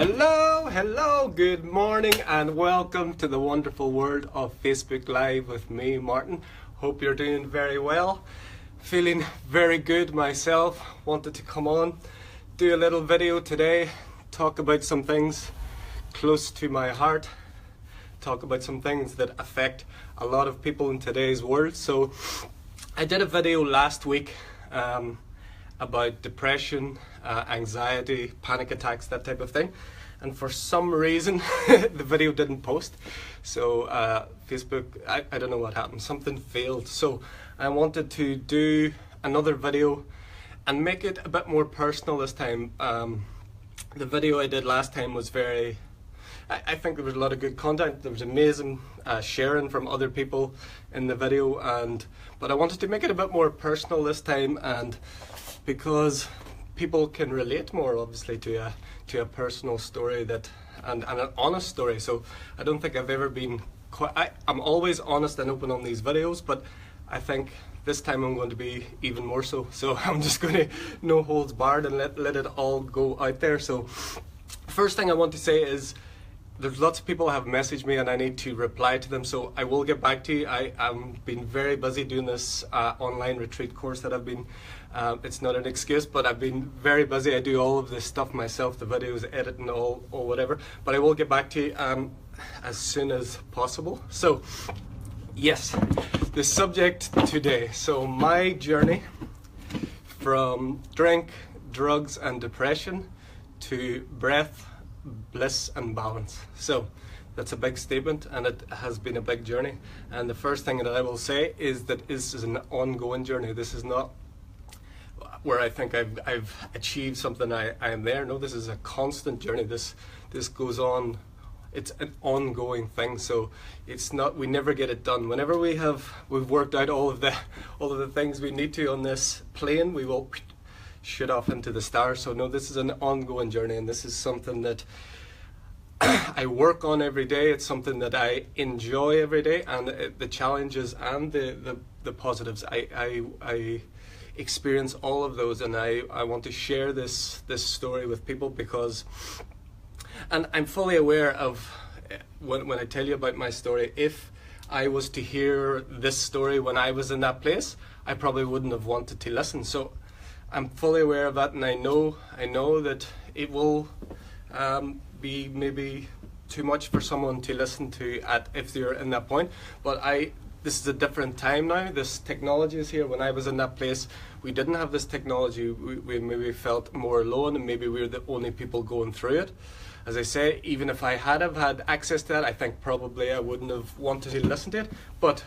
Hello, good morning and welcome to the wonderful world of Facebook Live with me, Martin. Hope you're doing very well. Feeling very good myself. Wanted to come on, do a little video today, talk about some things close to my heart, talk about some things that affect a lot of people in today's world. So I did a video last week about depression, anxiety, panic attacks, that type of thing. And for some reason, the video didn't post. So Facebook, I don't know what happened, something failed. So I wanted to do another video and make it a bit more personal this time. The video I did last time was very, I think there was a lot of good content. There was amazing sharing from other people in the video, but I wanted to make it a bit more personal this time, and because people can relate more obviously to a personal story and an honest story. So I don't think I've ever been I'm always honest and open on these videos, but I think this time I'm going to be even more so. So I'm just going to no holds barred and let it all go out there. So first thing I want to say is there's lots of people have messaged me and I need to reply to them, so I will get back to you. I'm been very busy doing this online retreat course that I've been, it's not an excuse, but I've been very busy. I do all of this stuff myself, the videos, editing, all whatever, but I will get back to you as soon as possible. So yes, the subject today, so my journey from drink, drugs and depression to breath, bliss and balance. So that's a big statement and it has been a big journey, and the first thing that I will say is that this is an ongoing journey. This is not where I think I've achieved something, I am there. No, this is a constant journey. This goes on. It's an ongoing thing, so it's not, we never get it done. Whenever we've worked out all of the things we need to on this plane, we will shoot off into the stars. So no, this is an ongoing journey, and this is something that I work on every day. It's something that I enjoy every day, and the challenges and the positives, I experience all of those, and I want to share this story with people because, and I'm fully aware of when I tell you about my story, if I was to hear this story when I was in that place, I probably wouldn't have wanted to listen. So I'm fully aware of that, and I know that it will be maybe too much for someone to listen to if they're in that point. But this is a different time now. This technology is here. When I was in that place, we didn't have this technology. We maybe felt more alone, and maybe we were the only people going through it. As I say, even if I had access to that, I think probably I wouldn't have wanted to listen to it. But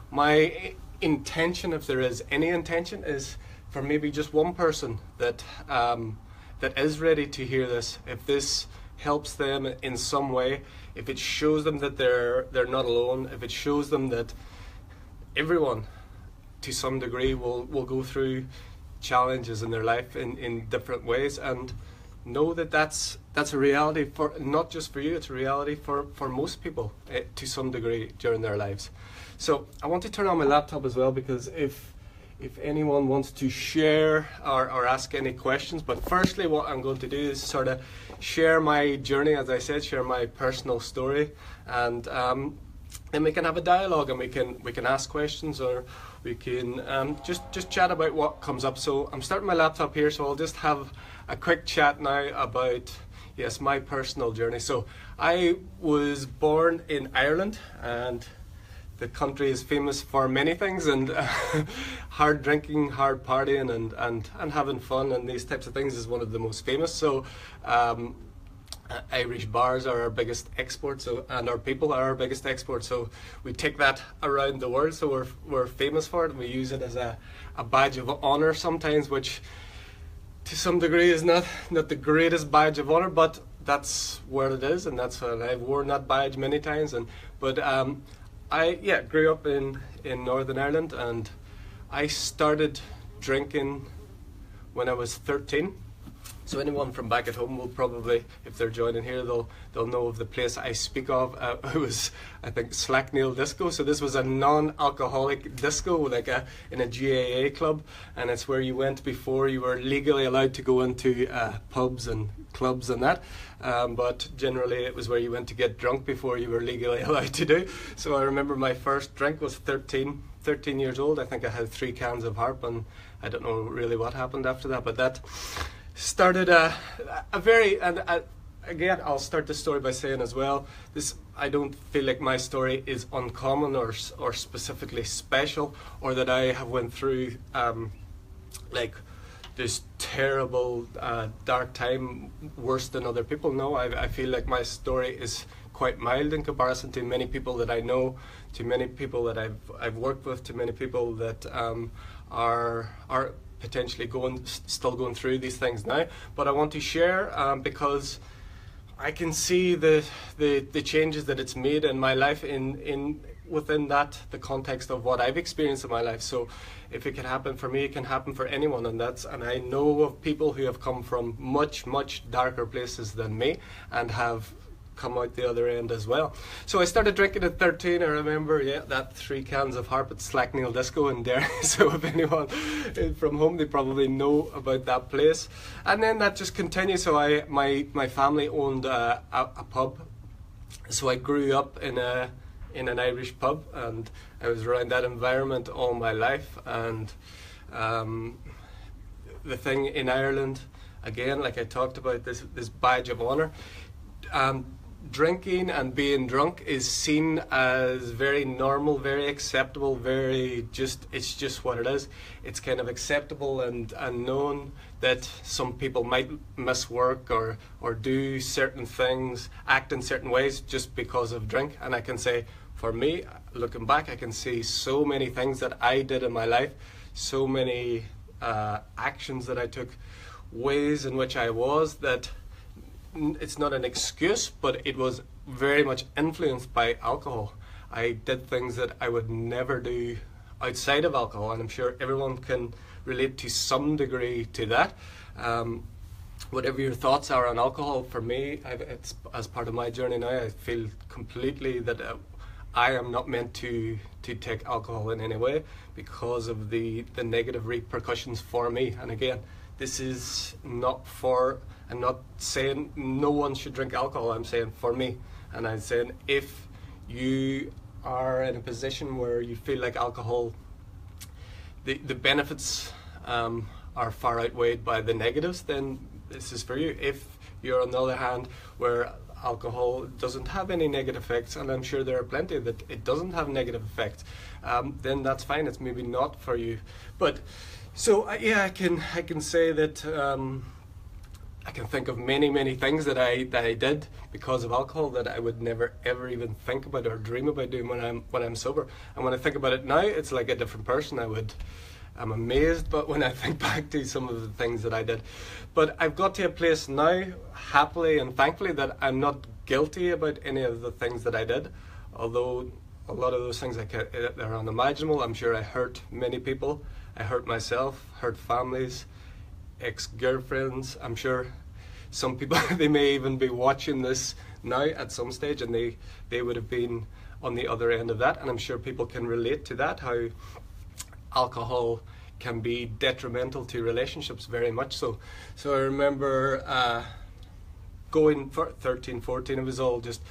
my intention, if there is any intention, is for maybe just one person that is ready to hear this. If this helps them in some way, if it shows them that they're not alone, if it shows them that everyone to some degree will go through challenges in their life in different ways, and know that that's a reality for not just for you, it's a reality for most people to some degree during their lives. So I want to turn on my laptop as well, because if anyone wants to share or ask any questions. But firstly, what I'm going to do is sort of share my journey, as I said, share my personal story, and then we can have a dialogue, and we can ask questions, or we can just chat about what comes up. So I'm starting my laptop here, so I'll just have a quick chat now about, yes, my personal journey. So I was born in Ireland, and the country is famous for many things, and hard drinking, hard partying, and having fun, and these types of things is one of the most famous. So Irish bars are our biggest export, and our people are our biggest export. So we take that around the world. So we're famous for it, and we use it as a badge of honor sometimes, which to some degree is not the greatest badge of honor, but that's where it is, and that's what I've worn that badge many times. But I grew up in Northern Ireland, and I started drinking when I was 13. So anyone from back at home will probably, if they're joining here, they'll know of the place I speak of. It was, I think, Slacknail Disco. So this was a non-alcoholic disco, like in a GAA club, and it's where you went before you were legally allowed to go into pubs and clubs and that. But generally it was where you went to get drunk before you were legally allowed to do. So I remember my first drink was 13 years old. I think I had 3 cans of Harp, and I don't know really what happened after that, but that started again, I'll start the story by saying as well, I don't feel like my story is uncommon or specifically special, or that I have went through like this terrible dark time worse than other people. No, I feel like my story is quite mild in comparison to many people that I know, to many people that I've worked with, to many people that are potentially still going through these things now. But I want to share because I can see the changes that it's made in my life within the context of what I've experienced in my life. So if it can happen for me, it can happen for anyone, and I know of people who have come from much darker places than me and have come out the other end as well. So I started drinking at 13. I remember, that 3 cans of Harp at Slacknail Disco in Derry. So if anyone from home, they probably know about that place. And then that just continued. So my family owned a pub. So I grew up in an Irish pub, and I was around that environment all my life. And the thing in Ireland, again, like I talked about, this badge of honour. Drinking and being drunk is seen as very normal, very acceptable, it's just what it is. It's kind of acceptable and known that some people might miss work or do certain things, act in certain ways just because of drink. And I can say, for me, looking back, I can see so many things that I did in my life, so many actions that I took, ways in which I was, that it's not an excuse, but it was very much influenced by alcohol. I did things that I would never do outside of alcohol, and I'm sure everyone can relate to some degree to that. Whatever your thoughts are on alcohol, for me, it's as part of my journey now, I feel completely that I am not meant to take alcohol in any way because of the negative repercussions for me. And again, this is not for, I'm not saying no one should drink alcohol, I'm saying for me. And I'm saying if you are in a position where you feel like alcohol, the benefits are far outweighed by the negatives, then this is for you. If you're on the other hand where alcohol doesn't have any negative effects, and I'm sure there are plenty that it doesn't have negative effects, then that's fine, it's maybe not for you. But so yeah, I can say that I can think of many things that I did because of alcohol that I would never ever even think about or dream about doing when I'm sober. And when I think about it now, it's like a different person. I'm amazed, but when I think back to some of the things that I did. But I've got to a place now, happily and thankfully, that I'm not guilty about any of the things that I did. Although a lot of those things they're unimaginable. I'm sure I hurt many people. I hurt myself, hurt families, ex-girlfriends. I'm sure some people, they may even be watching this now at some stage, and they would have been on the other end of that. And I'm sure people can relate to that, how alcohol can be detrimental to relationships, very much so. So I remember going for 13, 14, it was all just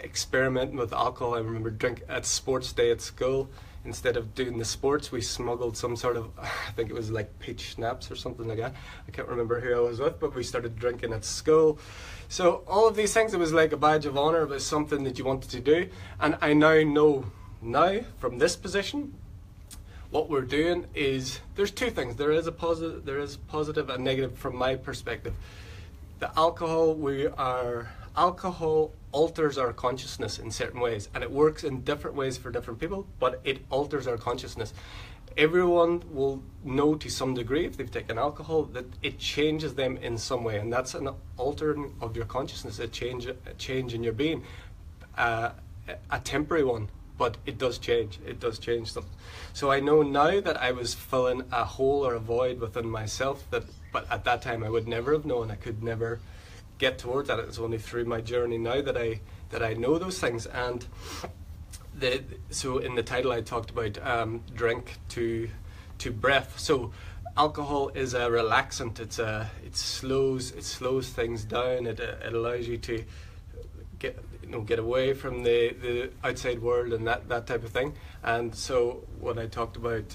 experimenting with alcohol. I remember drink at sports day at school. Instead of doing the sports, we smuggled some sort of, I think it was like peach schnapps or something like that. I can't remember who I was with, but we started drinking at school. So all of these things, it was like a badge of honor. It was something that you wanted to do. And I now know, from this position, what we're doing is, there's two things. There is positive and negative from my perspective. The alcohol alters our consciousness in certain ways, and it works in different ways for different people, but it alters our consciousness. Everyone will know to some degree, if they've taken alcohol, that it changes them in some way, and that's an altering of your consciousness, a change in your being, a temporary one, but it does change something. So I know now that I was filling a hole or a void within myself, that but at that time I would never have known. I could never get towards that. It's only through my journey now that I know those things. And so in the title I talked about drink to breath. So alcohol is a relaxant. It slows things down. It allows you to get away from the outside world and that type of thing. And so when I talked about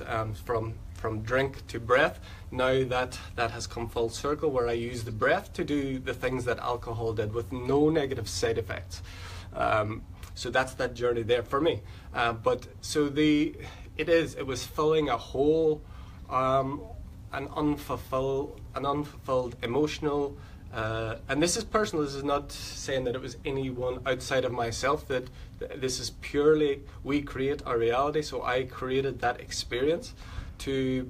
from drink to breath, now that has come full circle, where I use the breath to do the things that alcohol did with no negative side effects. So that's that journey there for me. But so it was filling a hole, an unfulfilled emotional. And this is personal. This is not saying that it was anyone outside of myself. That this is purely, we create our reality. So I created that experience to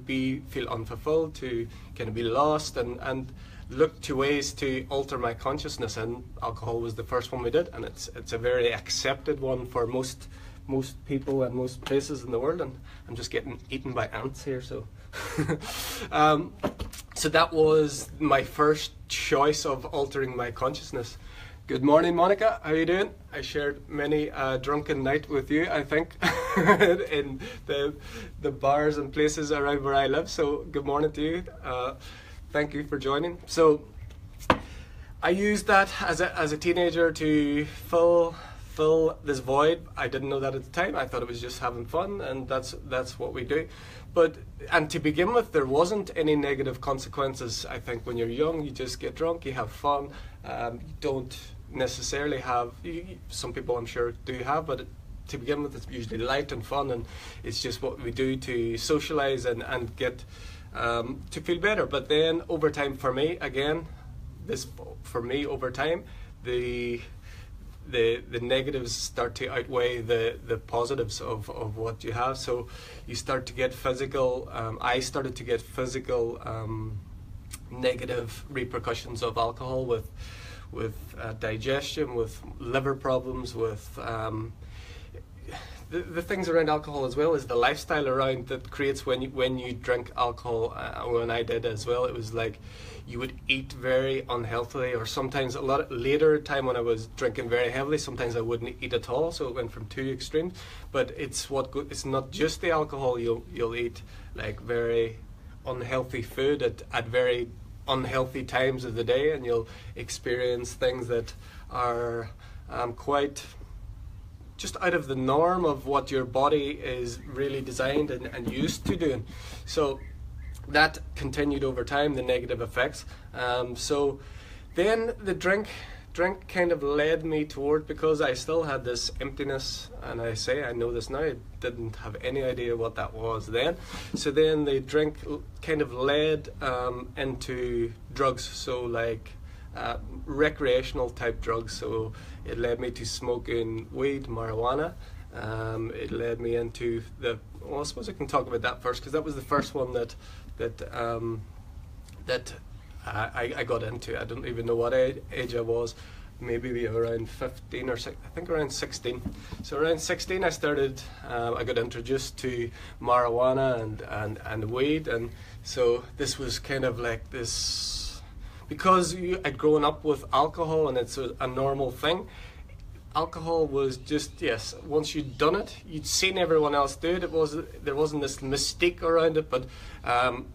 feel unfulfilled, to kind of be lost, and look to ways to alter my consciousness. And alcohol was the first one we did, and it's a very accepted one for most people and most places in the world. And I'm just getting eaten by ants here, so. So that was my first choice of altering my consciousness. Good morning, Monica. How are you doing? I shared many a drunken night with you, I think, in the bars and places around where I live. So good morning to you. Thank you for joining. So I used that as a teenager to fill this void. I didn't know that at the time. I thought it was just having fun, and that's what we do. And to begin with, there wasn't any negative consequences. I think when you're young, you just get drunk, you have fun. You don't necessarily have, some people I'm sure do have, but to begin with, it's usually light and fun, and it's just what we do to socialize and get to feel better. But then over time, for me, again, over time, the negatives start to outweigh the positives of what you have. So you start to get physical, I started to get physical negative repercussions of alcohol with digestion, with liver problems, with the things around alcohol as well, is the lifestyle around that creates when you drink alcohol. When I did as well, it was like you would eat very unhealthily, or sometimes a lot later time when I was drinking very heavily, sometimes I wouldn't eat at all. So it went from two extremes. But it's not just the alcohol. You'll eat like very unhealthy food at very unhealthy times of the day, and you'll experience things that are quite just out of the norm of what your body is really designed and used to doing. So that continued over time, the negative effects. So then the drink kind of led me toward, because I still had this emptiness, and I know this now, I didn't have any idea what that was then. So then the drink kind of led into drugs, so like recreational type drugs. So it led me to smoking weed, marijuana. It led me into I suppose I can talk about that first, because that was the first one that I got into. I don't even know what age I was, maybe around 15 or I think around 16. So around 16 I started, I got introduced to marijuana and weed, and so this was kind of like this, because I'd grown up with alcohol and it's a normal thing. Alcohol was just, yes, once you'd done it, you'd seen everyone else do it. There wasn't this mystique around it, but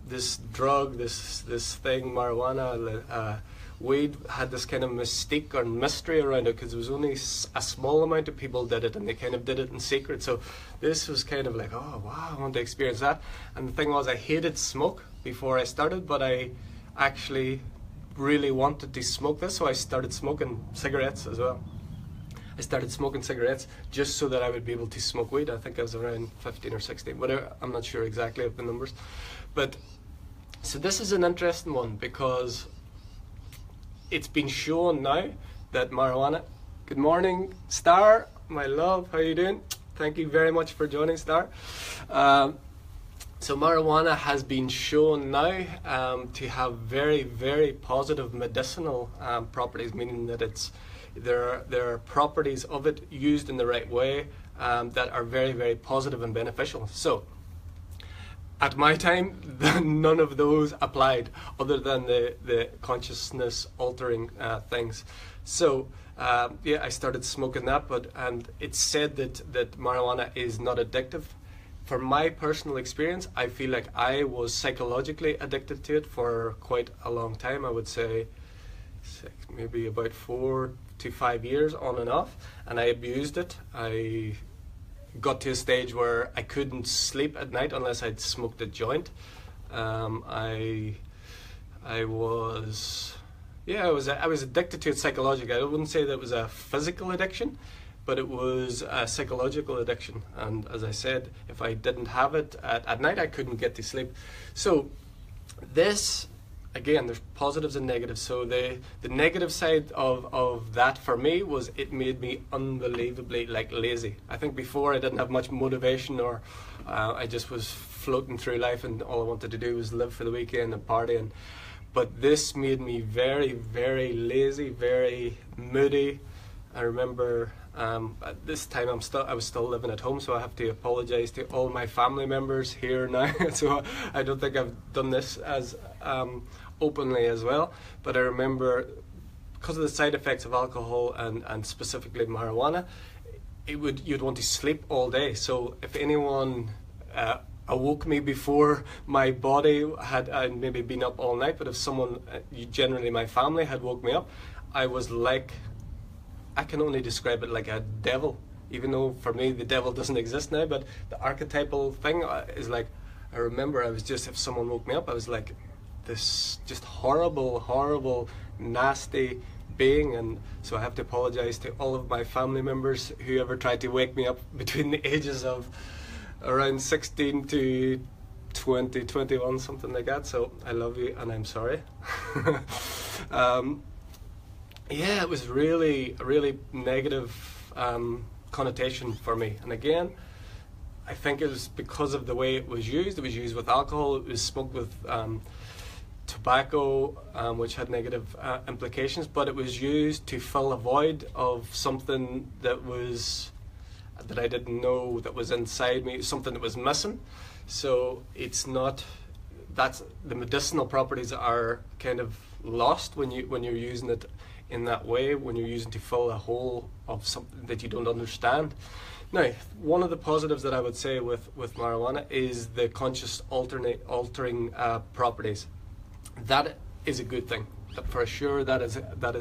this drug, this thing, marijuana, weed, had this kind of mystique or mystery around it, because there was only a small amount of people did it, and they kind of did it in secret. So this was kind of like, oh wow, I want to experience that. And the thing was, I hated smoke before I started, but I actually really wanted to smoke this, so I started smoking cigarettes as well. I started smoking cigarettes just so that I would be able to smoke weed. I think I was around 15 or 16, whatever. I'm not sure exactly of the numbers. But so this is an interesting one, because it's been shown now that marijuana. Good morning, Star, my love. How are you doing? Thank you very much for joining, Star. So marijuana has been shown now to have very, very positive medicinal properties, meaning that there are properties of it used in the right way that are very, very positive and beneficial. So at my time, none of those applied, other than the consciousness altering things. So yeah, I started smoking that, and it's said that marijuana is not addictive. For my personal experience, I feel like I was psychologically addicted to it for quite a long time. I would say maybe about 4 to 5 years on and off, and I abused it. I got to a stage where I couldn't sleep at night unless I'd smoked a joint. I was addicted to it psychologically. I wouldn't say that it was a physical addiction, but it was a psychological addiction. And as I said, if I didn't have it at night, I couldn't get to sleep. So this, again, there's positives and negatives. So the negative side of that for me was it made me unbelievably lazy. I think before I didn't have much motivation, or I just was floating through life and all I wanted to do was live for the weekend and party. But this made me very, very lazy, very moody. I remember at this time I was still living at home, so I have to apologize to all my family members here now. So I don't think I've done this as openly as well, but I remember, because of the side effects of alcohol and specifically marijuana, you'd want to sleep all day. So if anyone awoke me before my body had maybe been up all night, but if someone, generally my family, had woke me up, I was like, I can only describe it like a devil, even though for me the devil doesn't exist now, but the archetypal thing is like, I remember I was just, if someone woke me up, I was like this just horrible, nasty being. And so I have to apologize to all of my family members who ever tried to wake me up between the ages of around 16 to 20, 21, something like that. So I love you and I'm sorry. Yeah, it was really a really negative connotation for me. And again, I think it was because of the way it was used. It was used with alcohol, it was smoked with tobacco, which had negative implications, but it was used to fill a void of something that I didn't know that was inside me, something that was missing. So it's not, that's, the medicinal properties are kind of lost when you're using it in that way, when you're using to fill a hole of something that you don't understand. Now, one of the positives that I would say with marijuana is the conscious altering properties. That is a good thing. For sure, that is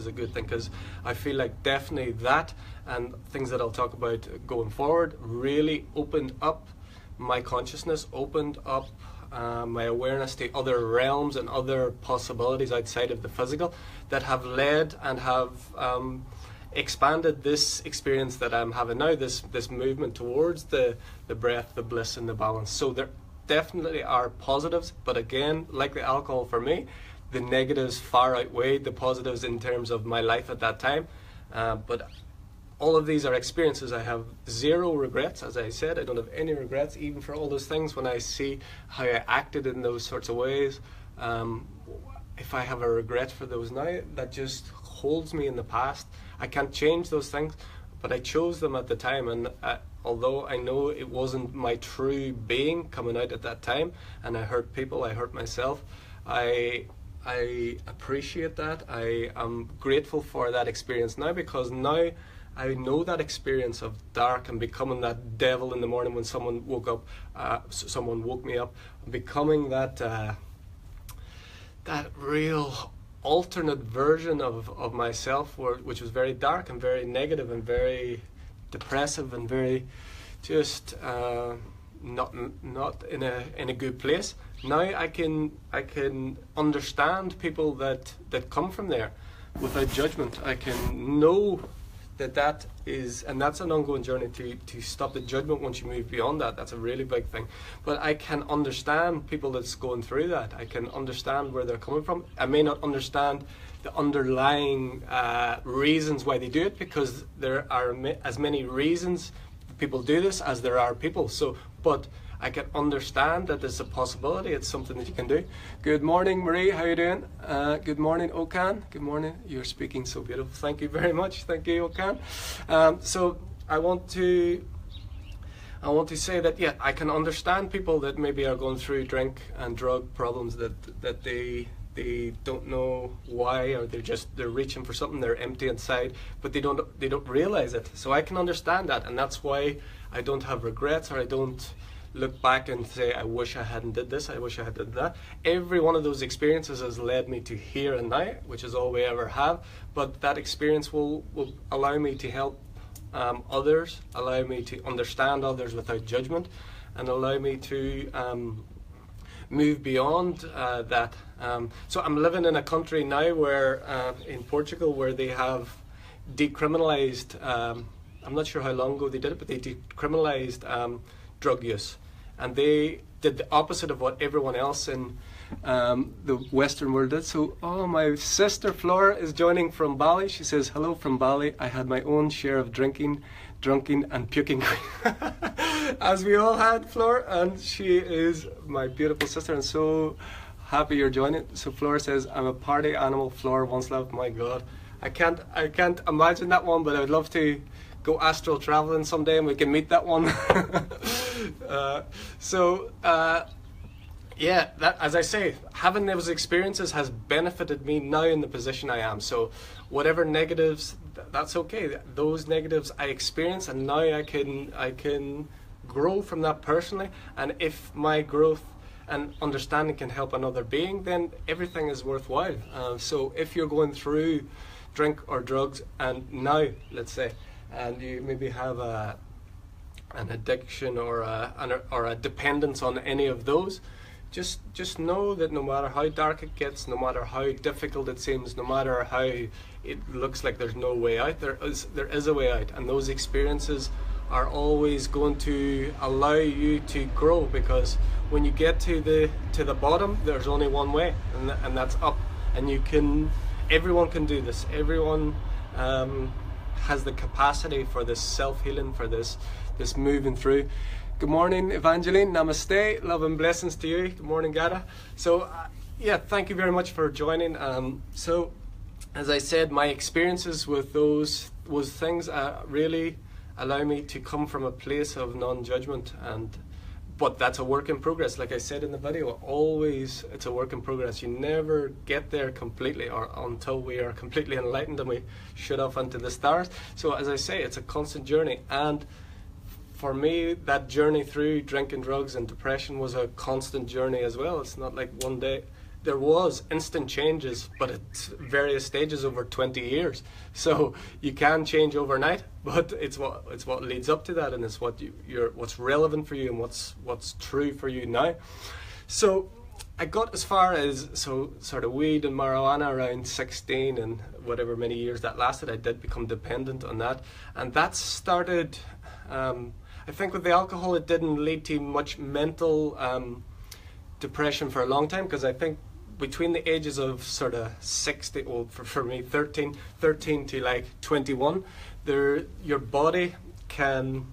a good thing, because I feel like definitely that and things that I'll talk about going forward really opened up my consciousness, opened up my awareness to other realms and other possibilities outside of the physical that have led and have expanded this experience that I'm having now, this movement towards the breath, the bliss and the balance. So there definitely are positives, but again, like the alcohol for me, the negatives far outweighed the positives in terms of my life at that time. But all of these are experiences. I have zero regrets. As I said, I don't have any regrets, even for all those things. When I see how I acted in those sorts of ways, if I have a regret for those now, that just holds me in the past. I can't change those things, but I chose them at the time. And although I know it wasn't my true being coming out at that time, and I hurt people, I hurt myself, I appreciate that. I am grateful for that experience now, because now I know that experience of dark and becoming that devil in the morning when someone woke me up, becoming that that real alternate version of myself, which was very dark and very negative and very depressive and very just not in a good place. Now I can understand people that come from there without judgment. I can know that is, and that's an ongoing journey to stop the judgment once you move beyond that. That's a really big thing. But I can understand people that's going through that. I can understand where they're coming from. I may not understand the underlying reasons why they do it, because there are as many reasons people do this as there are people. So, but I can understand that there's a possibility. It's something that you can do. Good morning, Marie. How you doing? Good morning, Okan. Good morning. You're speaking so beautiful. Thank you very much. Thank you, Okan. So I want to I want to say that, yeah, I can understand people that maybe are going through drink and drug problems that they don't know why, or they're reaching for something, they're empty inside, but they don't realize it. So I can understand that, and that's why I don't have regrets, or I don't look back and say, I wish I hadn't did this, I wish I had did that. Every one of those experiences has led me to here and now, which is all we ever have. But that experience will allow me to help others, allow me to understand others without judgment, and allow me to move beyond that. So I'm living in a country now where, in Portugal, where they have decriminalized, I'm not sure how long ago they did it, but they decriminalized drug use. And they did the opposite of what everyone else in the Western world did. So, oh, my sister Flora is joining from Bali. She says, hello from Bali. I had my own share of drinking, and puking. As we all had, Flora. And she is my beautiful sister, and so happy you're joining. So Flora says, I'm a party animal. Flora once loved. My God. I can't imagine that one, but I would love to go astral traveling someday and we can meet that one. Yeah, that, as I say, having those experiences has benefited me now in the position I am. So whatever negatives, that's okay. Those negatives I experience, and now I can grow from that personally. And if my growth and understanding can help another being, then everything is worthwhile. So if you're going through drink or drugs, and now, let's say, and you maybe have an addiction or a dependence on any of those, just know that no matter how dark it gets, no matter how difficult it seems, no matter how it looks like there's no way out, there is a way out. And those experiences are always going to allow you to grow, because when you get to the bottom, there's only one way, and that's up. And everyone can do this. Everyone has the capacity for this self-healing, for this moving through. Good morning, Evangeline. Namaste. Love and blessings to you. Good morning, Gada. So, yeah, thank you very much for joining. So, as I said, my experiences with those things really allow me to come from a place of non-judgment, but that's a work in progress. Like I said in the video, always it's a work in progress. You never get there completely, or until we are completely enlightened and we shoot off into the stars. So as I say, it's a constant journey. And for me, that journey through drinking, drugs and depression was a constant journey as well. It's not like one day. There was instant changes, but at various stages over 20 years. So you can change overnight, but it's what leads up to that, and it's what's relevant for you and what's true for you now. So I got as far as sort of weed and marijuana around 16, and whatever many years that lasted, I did become dependent on that, and that started. I think with the alcohol, it didn't lead to much mental depression for a long time, because I think between the ages of sort of 60, well, for me, 13 to like 21, your body can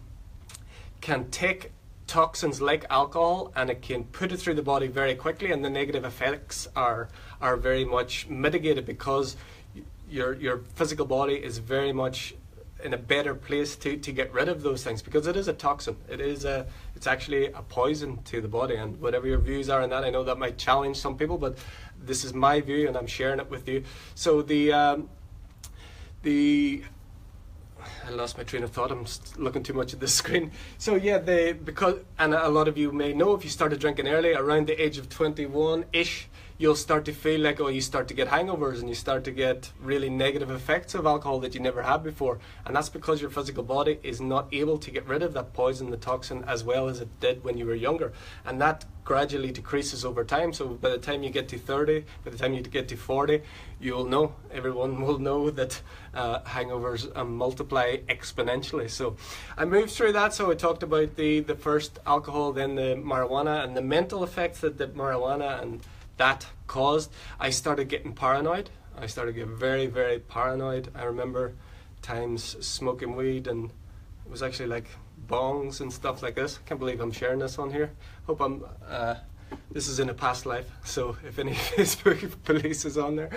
take toxins like alcohol, and it can put it through the body very quickly, and the negative effects are very much mitigated, because your physical body is very much in a better place to get rid of those things, because it is a toxin. It's actually a poison to the body. And whatever your views are on that, I know that might challenge some people, but this is my view and I'm sharing it with you. So I lost my train of thought. I'm looking too much at the screen. So yeah, and a lot of you may know, if you started drinking early, around the age of 21-ish, you'll start to feel like, you start to get hangovers, and you start to get really negative effects of alcohol that you never had before. And that's because your physical body is not able to get rid of that poison, the toxin, as well as it did when you were younger. And that gradually decreases over time. So by the time you get to 30, by the time you get to 40, everyone will know that hangovers multiply exponentially. So I moved through that. So I talked about the first alcohol, then the marijuana, and the mental effects that the marijuana and that caused. I started getting paranoid. I started getting very, very paranoid. I remember times smoking weed, and it was actually like bongs and stuff like this. I can't believe I'm sharing this on here. Hope this is in a past life, so if any Facebook police is on there.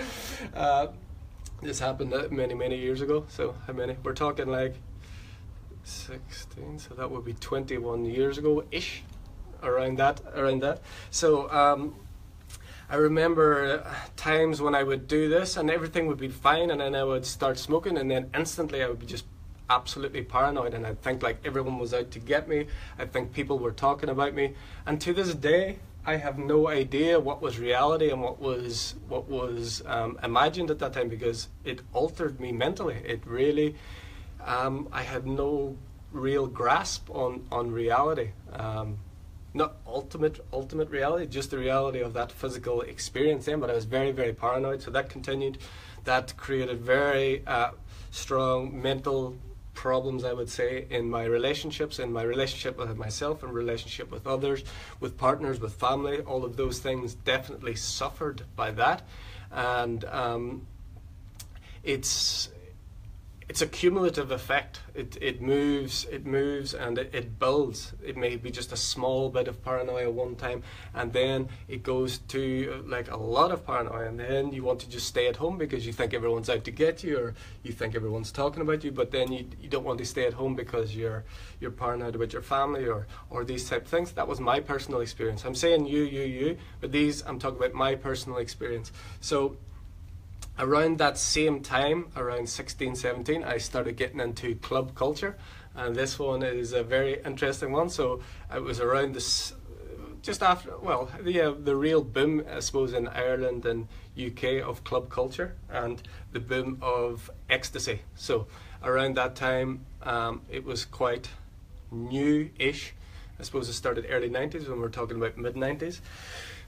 This happened many, many years ago. So how many? We're talking like 16, so that would be 21 years ago ish, around that. So I remember times when I would do this and everything would be fine, and then I would start smoking, and then instantly I would be just absolutely paranoid, and I'd think like everyone was out to get me. I think people were talking about me, and to this day I have no idea what was reality and what was imagined at that time, because it altered me mentally. It really, I had no real grasp on reality. Not ultimate reality, just the reality of that physical experience then, but I was very, very paranoid, so that continued. That created very strong mental problems, I would say, in my relationships, in my relationship with myself, and relationship with others, with partners, with family. All of those things definitely suffered by that, and it's a cumulative effect. It moves and it builds. It may be just a small bit of paranoia one time, and then it goes to like a lot of paranoia, and then you want to just stay at home because you think everyone's out to get you, or you think everyone's talking about you, but then you don't want to stay at home because you're paranoid about your family or these type of things. That was my personal experience. I'm saying you, but I'm talking about my personal experience. So around that same time, around 16, 17, I started getting into club culture, and this one is a very interesting one. So it was around this, just after, well, the real boom, I suppose, in Ireland and UK of club culture, and the boom of ecstasy. So around that time, it was quite new-ish. I suppose it started early 90s when we're talking about mid-90s.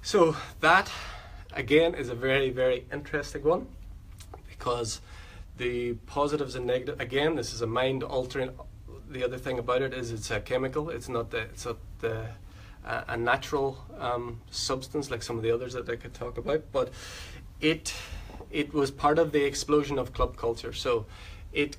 So that, again, is a very, very interesting one, because the positives and negatives, again, this is a mind altering. The other thing about it is it's a chemical. It's not a natural substance like some of the others that I could talk about, but it was part of the explosion of club culture. So it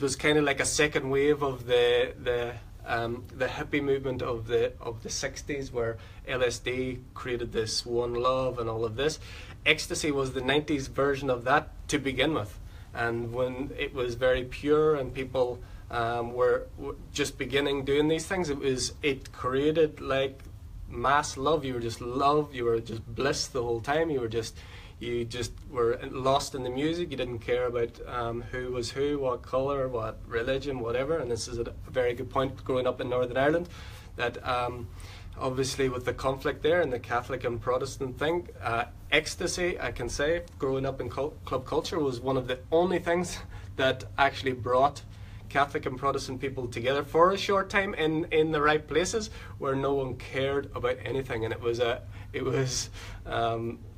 was kind of like a second wave of the hippie movement of the 60s, where LSD created this one love and all of this. Ecstasy was the 90s version of that to begin with, and when it was very pure and people were just beginning doing these things, it created like mass love. You were just bliss the whole time. You just were lost in the music. You didn't care about who was who, what colour, what religion, whatever. And this is a very good point, growing up in Northern Ireland, that obviously with the conflict there and the Catholic and Protestant thing, ecstasy, I can say, growing up in club culture, was one of the only things that actually brought Catholic and Protestant people together for a short time in the right places, where no one cared about anything, and it was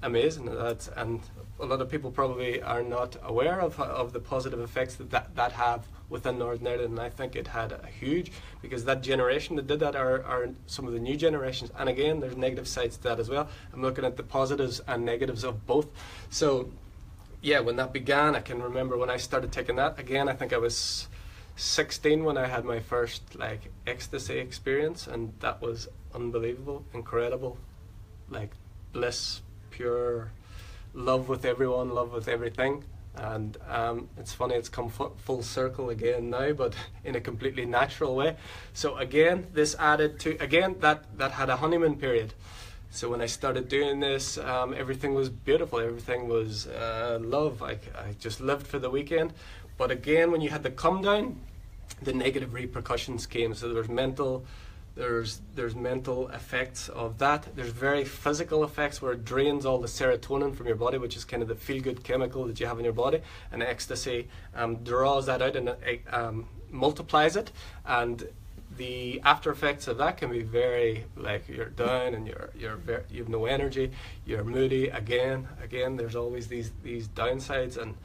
amazing. And a lot of people probably are not aware of the positive effects that have within Northern Ireland, and I think it had a huge, because that generation that did that are some of the new generations. And again, there's negative sides to that as well. I'm looking at the positives and negatives of both. So yeah, when that began, I can remember when I started taking that, again, I think I was 16 when I had my first like ecstasy experience, and that was unbelievable, incredible, like bliss, pure love with everyone, love with everything. And it's funny, it's come full circle again now, but in a completely natural way. So again, this added to, again, that had a honeymoon period. So when I started doing this, everything was beautiful, everything was love. I just lived for the weekend. But again, when you had the come down, the negative repercussions came. So there's mental effects of that. There's very physical effects, where it drains all the serotonin from your body, which is kind of the feel-good chemical that you have in your body, and ecstasy draws that out and multiplies it. And the after effects of that can be very, like, you're down and you have no energy, you're moody. Again, there's always these downsides, and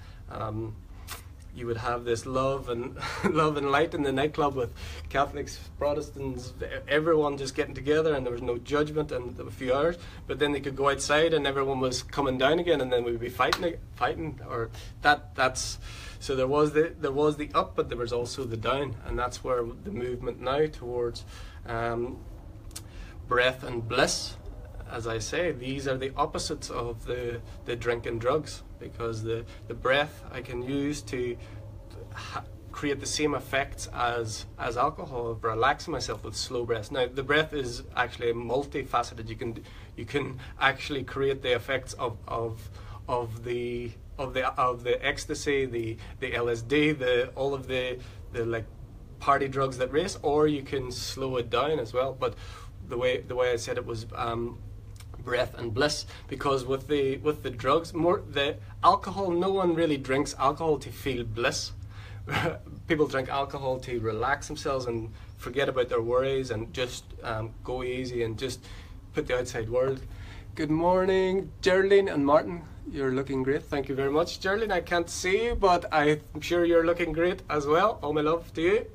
you would have this love and light in the nightclub with Catholics, Protestants, everyone just getting together, and there was no judgment, and a few hours. But then they could go outside, and everyone was coming down again, and then we'd be fighting, or that's. So there was the up, but there was also the down, and that's where the movement now towards breath and bliss. As I say, these are the opposites of the drink and drugs, because the breath I can use to create the same effects as alcohol of relaxing myself with slow breaths. Now the breath is actually multifaceted. You can actually create the effects of the ecstasy, the LSD, all of the like party drugs that race, or you can slow it down as well. But the way I said it was breath and bliss, because with the drugs, the alcohol, no one really drinks alcohol to feel bliss. People drink alcohol to relax themselves and forget about their worries and just go easy and just put the outside world. Good morning, Geraldine and Martin. You're looking great. Thank you very much. Geraldine, I can't see you, but I'm sure you're looking great as well. All my love to you.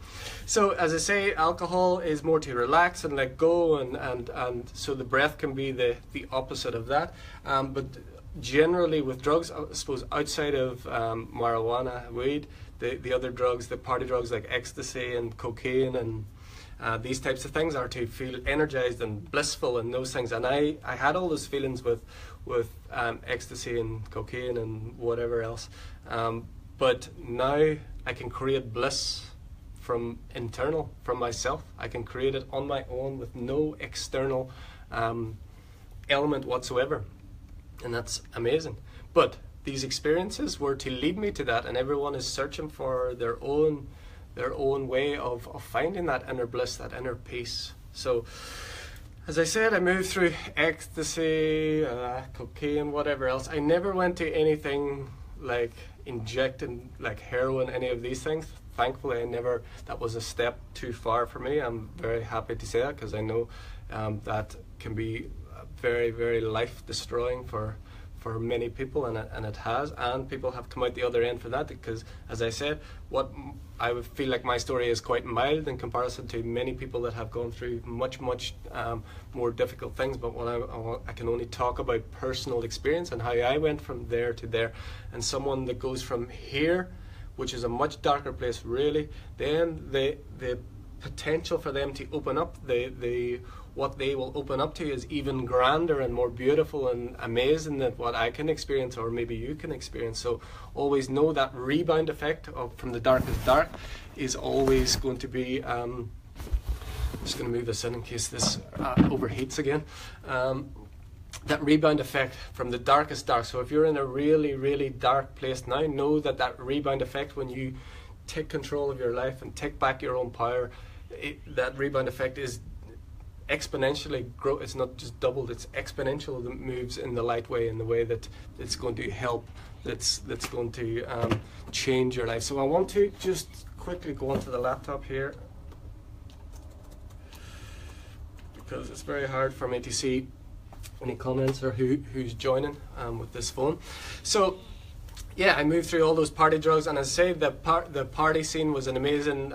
So, as I say, alcohol is more to relax and let go, and so the breath can be the opposite of that. But generally with drugs, I suppose outside of marijuana, weed, the other drugs, the party drugs like ecstasy and cocaine and these types of things are to feel energized and blissful and those things. And I had all those feelings with ecstasy and cocaine and whatever else. But now I can create bliss from internal, from myself. I can create it on my own with no external element whatsoever. And that's amazing. But these experiences were to lead me to that, and everyone is searching for their own way of finding that inner bliss, that inner peace. So, as I said, I moved through ecstasy, cocaine, whatever else. I never went to anything like injecting like heroin, any of these things. Thankfully, that was a step too far for me. I'm very happy to say that, because I know that can be very, very life destroying for many people, and it has, and people have come out the other end for that, because, as I said, what I would feel like my story is quite mild in comparison to many people that have gone through much more difficult things. But I can only talk about personal experience and how I went from there to there, and someone that goes from here, which is a much darker place really, then the potential for them to open up, what they will open up to is even grander and more beautiful and amazing than what I can experience, or maybe you can experience. So always know that rebound effect from the darkest dark is always going to be, I'm just going to move this in case this overheats again. That rebound effect from the darkest dark. So if you're in a really, really dark place now, know that rebound effect, when you take control of your life and take back your own power, that rebound effect is exponentially grow. It's not just doubled, it's exponential. That moves in the light way, in the way that it's going to help, that's going to change your life. So I want to just quickly go onto the laptop here, because it's very hard for me to see any comments or who's joining with this phone. So yeah, I moved through all those party drugs, and as I say, the party scene was an amazing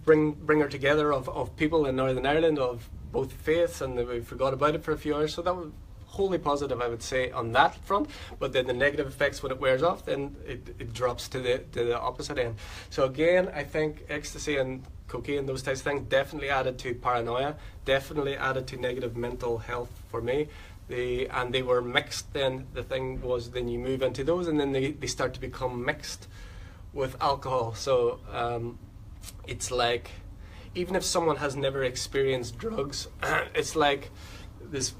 bringer together of people in Northern Ireland of both faiths, and we forgot about it for a few hours. So that was wholly positive, I would say, on that front. But then the negative effects, when it wears off, then it drops to the opposite end. So again, I think ecstasy and cocaine, those types of things, definitely added to paranoia, definitely added to negative mental health for me. And they were mixed. Then the thing was, then you move into those, and then they start to become mixed with alcohol. So it's like, even if someone has never experienced drugs, it's like this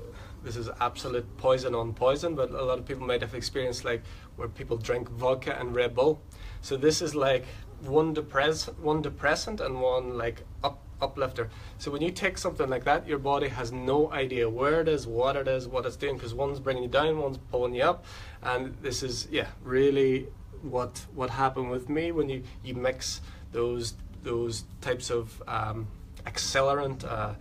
is absolute poison on poison, but a lot of people might have experienced like where people drink vodka and Red Bull. So this is like one depressant and one like uplifter. So when you take something like that, your body has no idea where it is, what it's doing, because one's bringing you down, one's pulling you up. And this is really what happened with me when you mix those types of accelerant,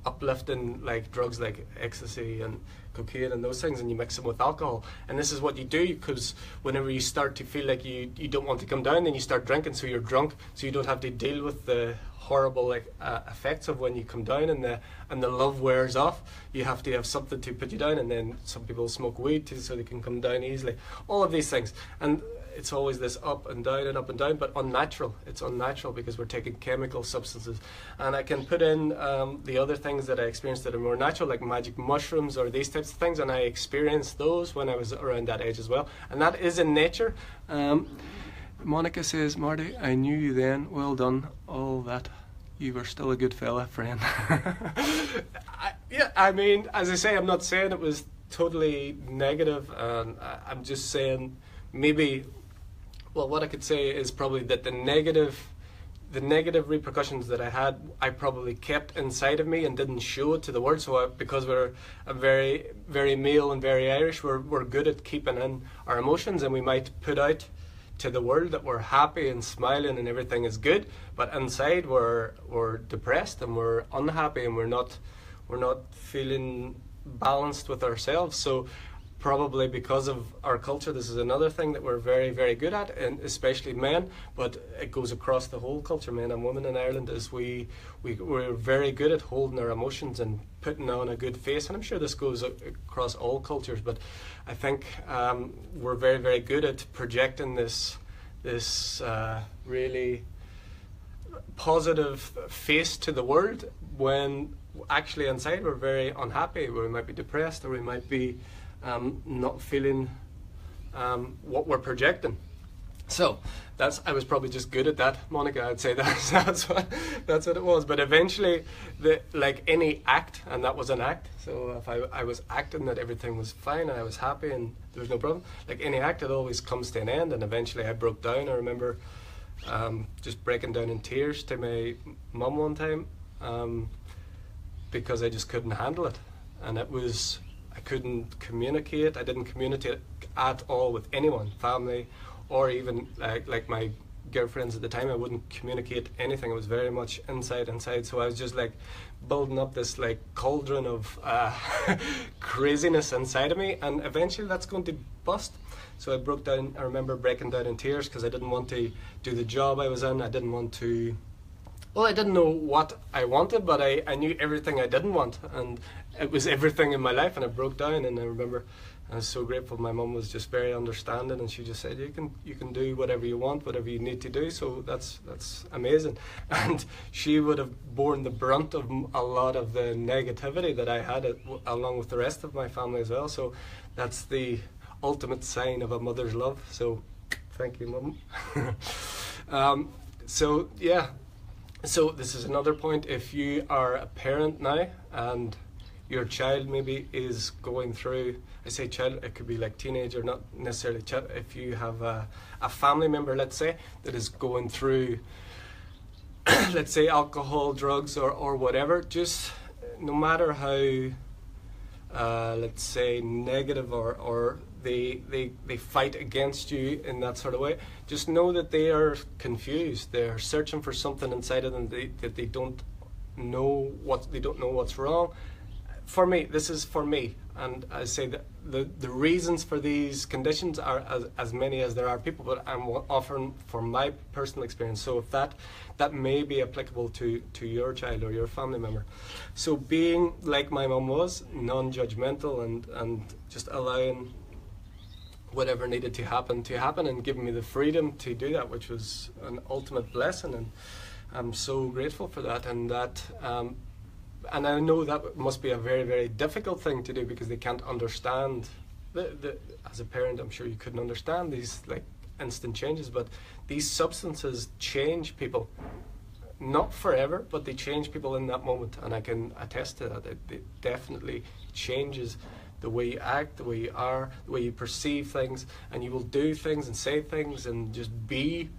uplifting like drugs like ecstasy and cocaine and those things, and you mix them with alcohol. And this is what you do, because whenever you start to feel like you don't want to come down, then you start drinking, so you're drunk, so you don't have to deal with the horrible effects of when you come down, and the love wears off. You have to have something to put you down, and then some people smoke weed too, so they can come down easily. All of these things, and it's always this up and down and up and down, but unnatural. It's unnatural because we're taking chemical substances. And I can put in the other things that I experienced that are more natural, like magic mushrooms or these types of things, and I experienced those when I was around that age as well. And that is in nature. Monica says, Marty, I knew you then. Well done. All that. You were still a good fella, friend. Yeah, I mean, as I say, I'm not saying it was totally negative, and I'm just saying maybe, well, what I could say is probably that the negative repercussions that I had, I probably kept inside of me and didn't show it to the world. So because we're a very, very male and very Irish, we're good at keeping in our emotions, and we might put out to the world that we're happy and smiling and everything is good, but inside we're depressed and we're unhappy and we're not feeling balanced with ourselves. So probably because of our culture, this is another thing that we're very, very good at, and especially men, but it goes across the whole culture, men and women in Ireland, is we're very good at holding our emotions and putting on a good face. And I'm sure this goes across all cultures, but I think we're very, very good at projecting this really positive face to the world, when actually inside we're very unhappy. We might be depressed, or we might be not feeling what we're projecting. So I was probably just good at that, Monica. I'd say that's what it was. But eventually, like any act, and that was an act. So if I was acting that everything was fine and I was happy and there was no problem, like any act, it always comes to an end. And eventually, I broke down. I remember just breaking down in tears to my mum one time because I just couldn't handle it, and I couldn't communicate. I didn't communicate at all with anyone, family, or even like my girlfriends at the time. I wouldn't communicate anything. It was very much inside. So I was just like building up this like cauldron of craziness inside of me, and eventually that's going to bust. So I broke down. I remember breaking down in tears because I didn't want to do the job I was in. I didn't want to. Well, I didn't know what I wanted, but I knew everything I didn't want, and it was everything in my life, and I broke down. And I remember I was so grateful. My mum was just very understanding, and she just said, you can do whatever you want, whatever you need to do. So that's amazing. And she would have borne the brunt of a lot of the negativity that I had, along with the rest of my family as well. So that's the ultimate sign of a mother's love. So thank you, Mum. So yeah. So this is another point. If you are a parent now and your child maybe is going through, I say child, it could be like teenager, not necessarily child. If you have a family member, let's say, that is going through, let's say, alcohol, drugs, or whatever, just no matter how, let's say, negative or they fight against you in that sort of way, just know that they are confused. They're searching for something inside of them that they don't know what's wrong. For me, this is for me, and I say that the reasons for these conditions are as many as there are people, but I'm offering for my personal experience. So if that may be applicable to your child or your family member. So being like my mum was, non-judgmental and just allowing whatever needed to happen and giving me the freedom to do that, which was an ultimate blessing, and I'm so grateful for that. And and I know that must be a very, very difficult thing to do, because they can't understand as a parent, I'm sure you couldn't understand these like instant changes, but these substances change people, not forever, but they change people in that moment, and I can attest to that. It definitely changes the way you act, the way you are, the way you perceive things, and you will do things and say things and just be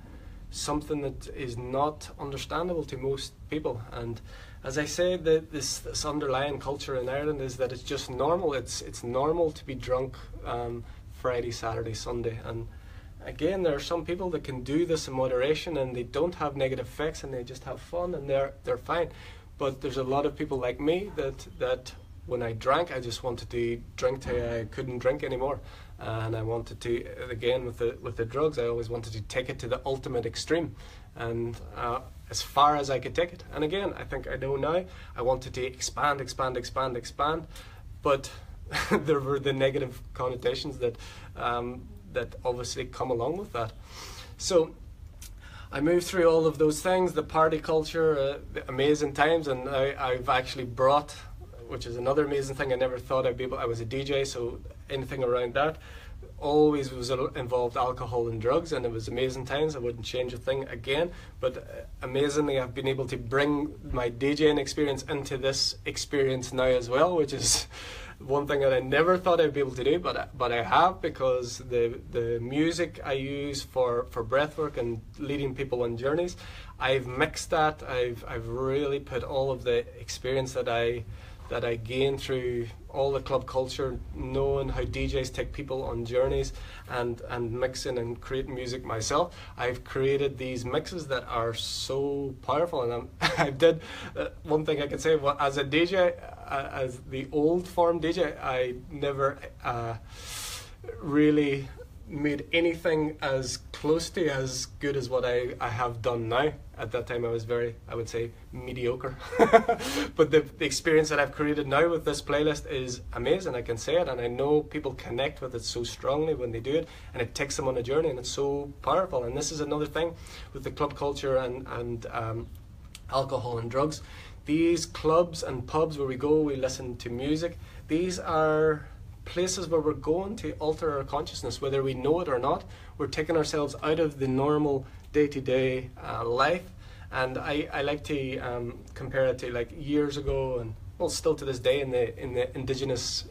something that is not understandable to most people. And as I say, this underlying culture in Ireland is that it's just normal. It's normal to be drunk Friday, Saturday, Sunday. And again, there are some people that can do this in moderation and they don't have negative effects and they just have fun and they're fine. But there's a lot of people like me that when I drank, I just wanted to drink till I couldn't drink anymore. And I wanted to, again, with the drugs, I always wanted to take it to the ultimate extreme, and as far as I could take it. And again, I think I know now, I wanted to expand, but there were the negative connotations that obviously come along with that. So I moved through all of those things, the party culture, the amazing times, and I've actually brought, which is another amazing thing. I never thought I'd be able. I was a DJ, so anything around that, always was involved alcohol and drugs, and it was amazing times. I wouldn't change a thing again. But amazingly, I've been able to bring my DJing experience into this experience now as well, which is one thing that I never thought I'd be able to do, but I have, because the music I use for breathwork and leading people on journeys, I've mixed that. I've really put all of the experience that I gained through all the club culture, knowing how DJs take people on journeys, and mixing and creating music myself. I've created these mixes that are so powerful, and I did one thing I can say. Well, as a DJ, as the old form DJ, I never really made anything as close to as good as what I have done now. At that time I was very, I would say, mediocre. But the experience that I've created now with this playlist is amazing, I can say it, and I know people connect with it so strongly when they do it, and it takes them on a journey, and it's so powerful. And this is another thing with the club culture and alcohol and drugs. These clubs and pubs where we go, we listen to music, these are places where we're going to alter our consciousness, whether we know it or not. We're taking ourselves out of the normal day-to-day life. And I like to compare it to like years ago, and well, still to this day in the indigenous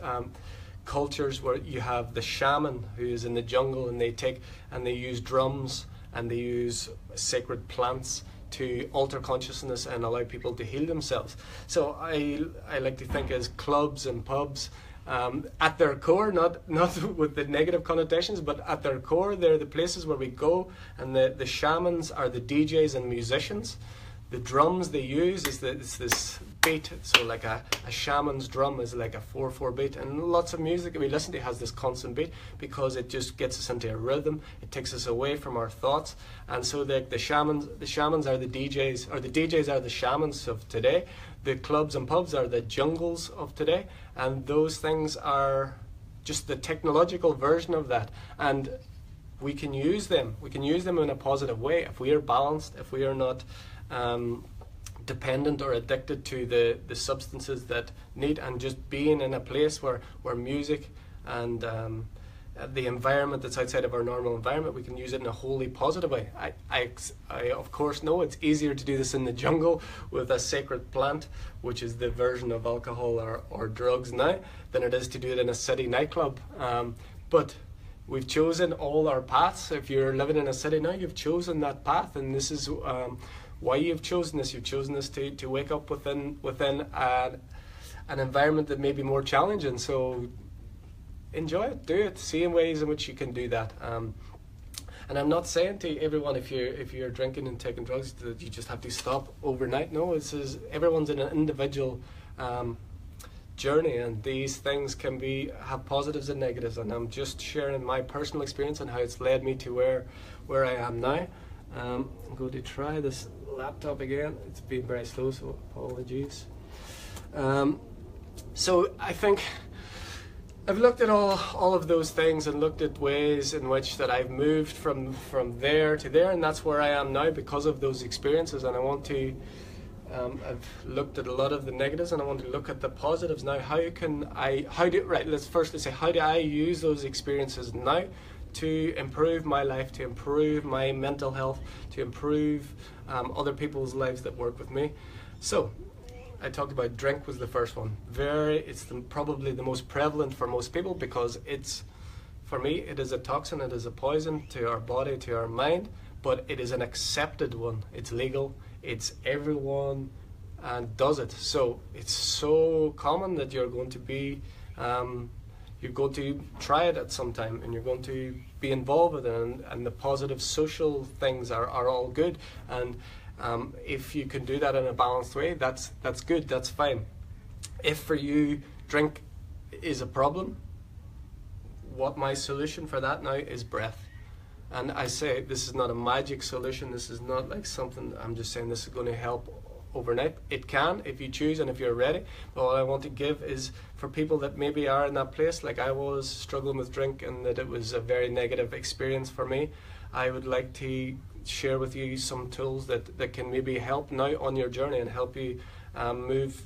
cultures, where you have the shaman who is in the jungle, and they use drums and they use sacred plants to alter consciousness and allow people to heal themselves. So I like to think as clubs and pubs, at their core, not with the negative connotations, but at their core, they're the places where we go, and the shamans are the DJs and musicians. The drums they use is this beat, so like a shaman's drum is like a 4/4 beat, and lots of music we listen to has this constant beat, because it just gets us into a rhythm. It takes us away from our thoughts. And so the shamans are the DJs, or the DJs are the shamans of today. The clubs and pubs are the jungles of today, and those things are just the technological version of that. And we can use them. We can use them in a positive way if we are balanced, if we are not dependent or addicted to the substances that need, and just being in a place where music and the environment that's outside of our normal environment, we can use it in a wholly positive way. I of course know it's easier to do this in the jungle with a sacred plant, which is the version of alcohol or drugs now, than it is to do it in a city nightclub. But we've chosen all our paths. If you're living in a city now, you've chosen that path, and this is why you've chosen this. You've chosen this to wake up within an environment that may be more challenging. So enjoy it, do it, see in ways in which you can do that. And I'm not saying to everyone, if you're drinking and taking drugs, that you just have to stop overnight. No, everyone's in an individual journey, and these things can have positives and negatives. And I'm just sharing my personal experience and how it's led me to where I am now. I'm going to try this laptop again. It's been very slow, so apologies. So I think I've looked at all of those things, and looked at ways in which that I've moved from there to there, and that's where I am now because of those experiences. And I want to I've looked at a lot of the negatives, and I want to look at the positives now. Let's firstly say, how do I use those experiences now to improve my life, to improve my mental health, to improve other people's lives that work with me? So I talked about drink was the first one. It's probably the most prevalent for most people, because for me, it is a toxin, it is a poison to our body, to our mind, but it is an accepted one. It's legal, it's everyone does it. So it's so common that you're going to try it at some time, and you're going to be involved with it, and the positive social things are all good. And if you can do that in a balanced way, that's good, that's fine. If for you drink is a problem, what my solution for that now is breath. And I say this is not a magic solution, this is not like something I'm just saying this is going to help overnight. It can if you choose and if you're ready. But what I want to give is for people that maybe are in that place, like I was struggling with drink, and that it was a very negative experience for me. I would like to share with you some tools that can maybe help now on your journey, and help you move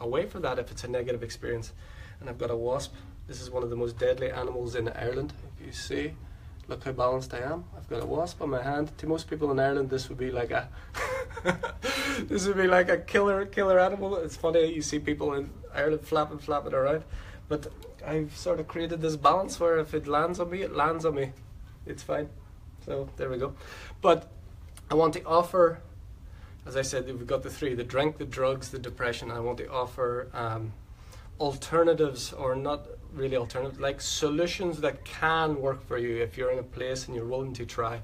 away from that if it's a negative experience. And I've got a wasp This is one of the most deadly animals in Ireland. If you see, look how balanced I am. I've got a wasp on my hand. To most people in Ireland, this would be like a this would be like a killer animal. It's funny, you see people in Ireland flapping around, but I've sort of created this balance where if it lands on me, it lands on me. It's fine. So there we go. But I want to offer, as I said, we've got the three: the drink, the drugs, the depression. I want to offer alternatives, or not really alternatives, like solutions that can work for you if you're in a place and you're willing to try.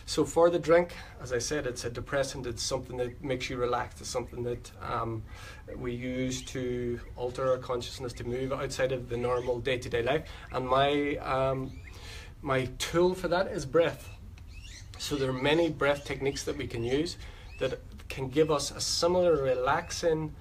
So for the drink, as I said, it's a depressant. It's something that makes you relax. It's something that we use to alter our consciousness, to move outside of the normal day-to-day life. And my tool for that is breath. So there are many breath techniques that we can use that can give us a similar relaxing,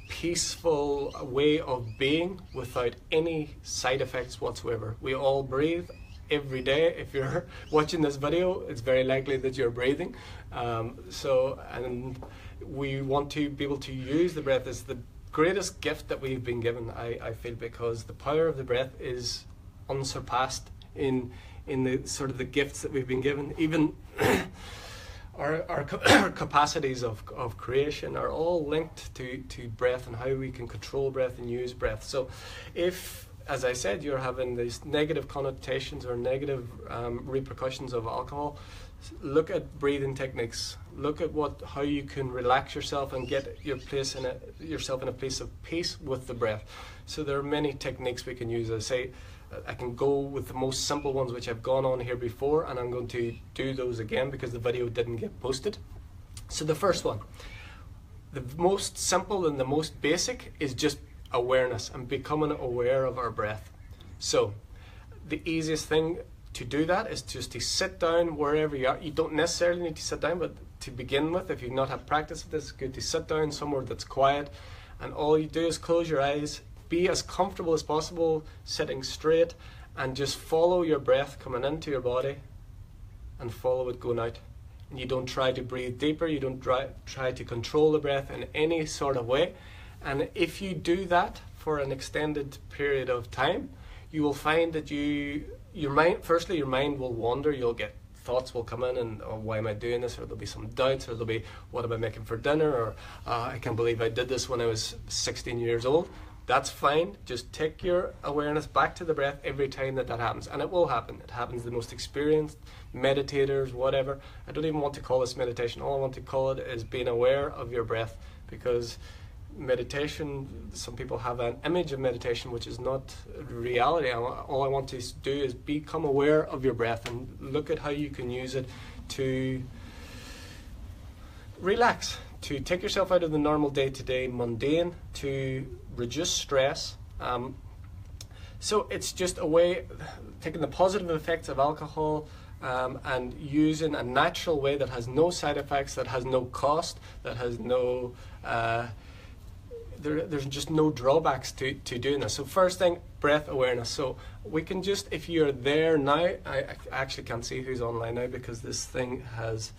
peaceful way of being without any side effects whatsoever. We all breathe every day. If you're watching this video, it's very likely that you're breathing. And we want to be able to use the breath as the greatest gift that we've been given, I feel, because the power of the breath is unsurpassed in the sort of the gifts that we've been given. Even our capacities of creation are all linked to breath and how we can control breath and use breath. So if, as I said, you're having these negative connotations or negative repercussions of alcohol, look at breathing techniques. Look at how you can relax yourself and get yourself in a place of peace with the breath. So there are many techniques we can use. As I say, I can go with the most simple ones, which I've gone on here before, and I'm going to do those again because the video didn't get posted. So the first one, the most simple and the most basic, is just awareness and becoming aware of our breath. So the easiest thing to do that is just to sit down wherever you are. You don't necessarily need to sit down, but to begin with, if you've not had practice with this, it's good to sit down somewhere that's quiet, and all you do is close your eyes. Be as comfortable as possible, sitting straight, and just follow your breath coming into your body and follow it going out. And you don't try to breathe deeper, you don't try to control the breath in any sort of way. And if you do that for an extended period of time, you will find that your mind will wander. You'll get thoughts will come in, and oh, why am I doing this? Or there'll be some doubts, or there'll be, what am I making for dinner? Or I can't believe I did this when I was 16 years old. That's fine. Just take your awareness back to the breath every time that happens. And it will happen. It happens to the most experienced meditators, whatever. I don't even want to call this meditation. All I want to call it is being aware of your breath, because meditation, some people have an image of meditation which is not reality. All I want to do is become aware of your breath and look at how you can use it to relax, to take yourself out of the normal day-to-day mundane, to reduce stress. So it's just a way, taking the positive effects of alcohol and using a natural way that has no side effects, that has no cost, that has no, there's just no drawbacks to doing this. So first thing, breath awareness. So we can just, if you're there now, I actually can't see who's online now because this thing has,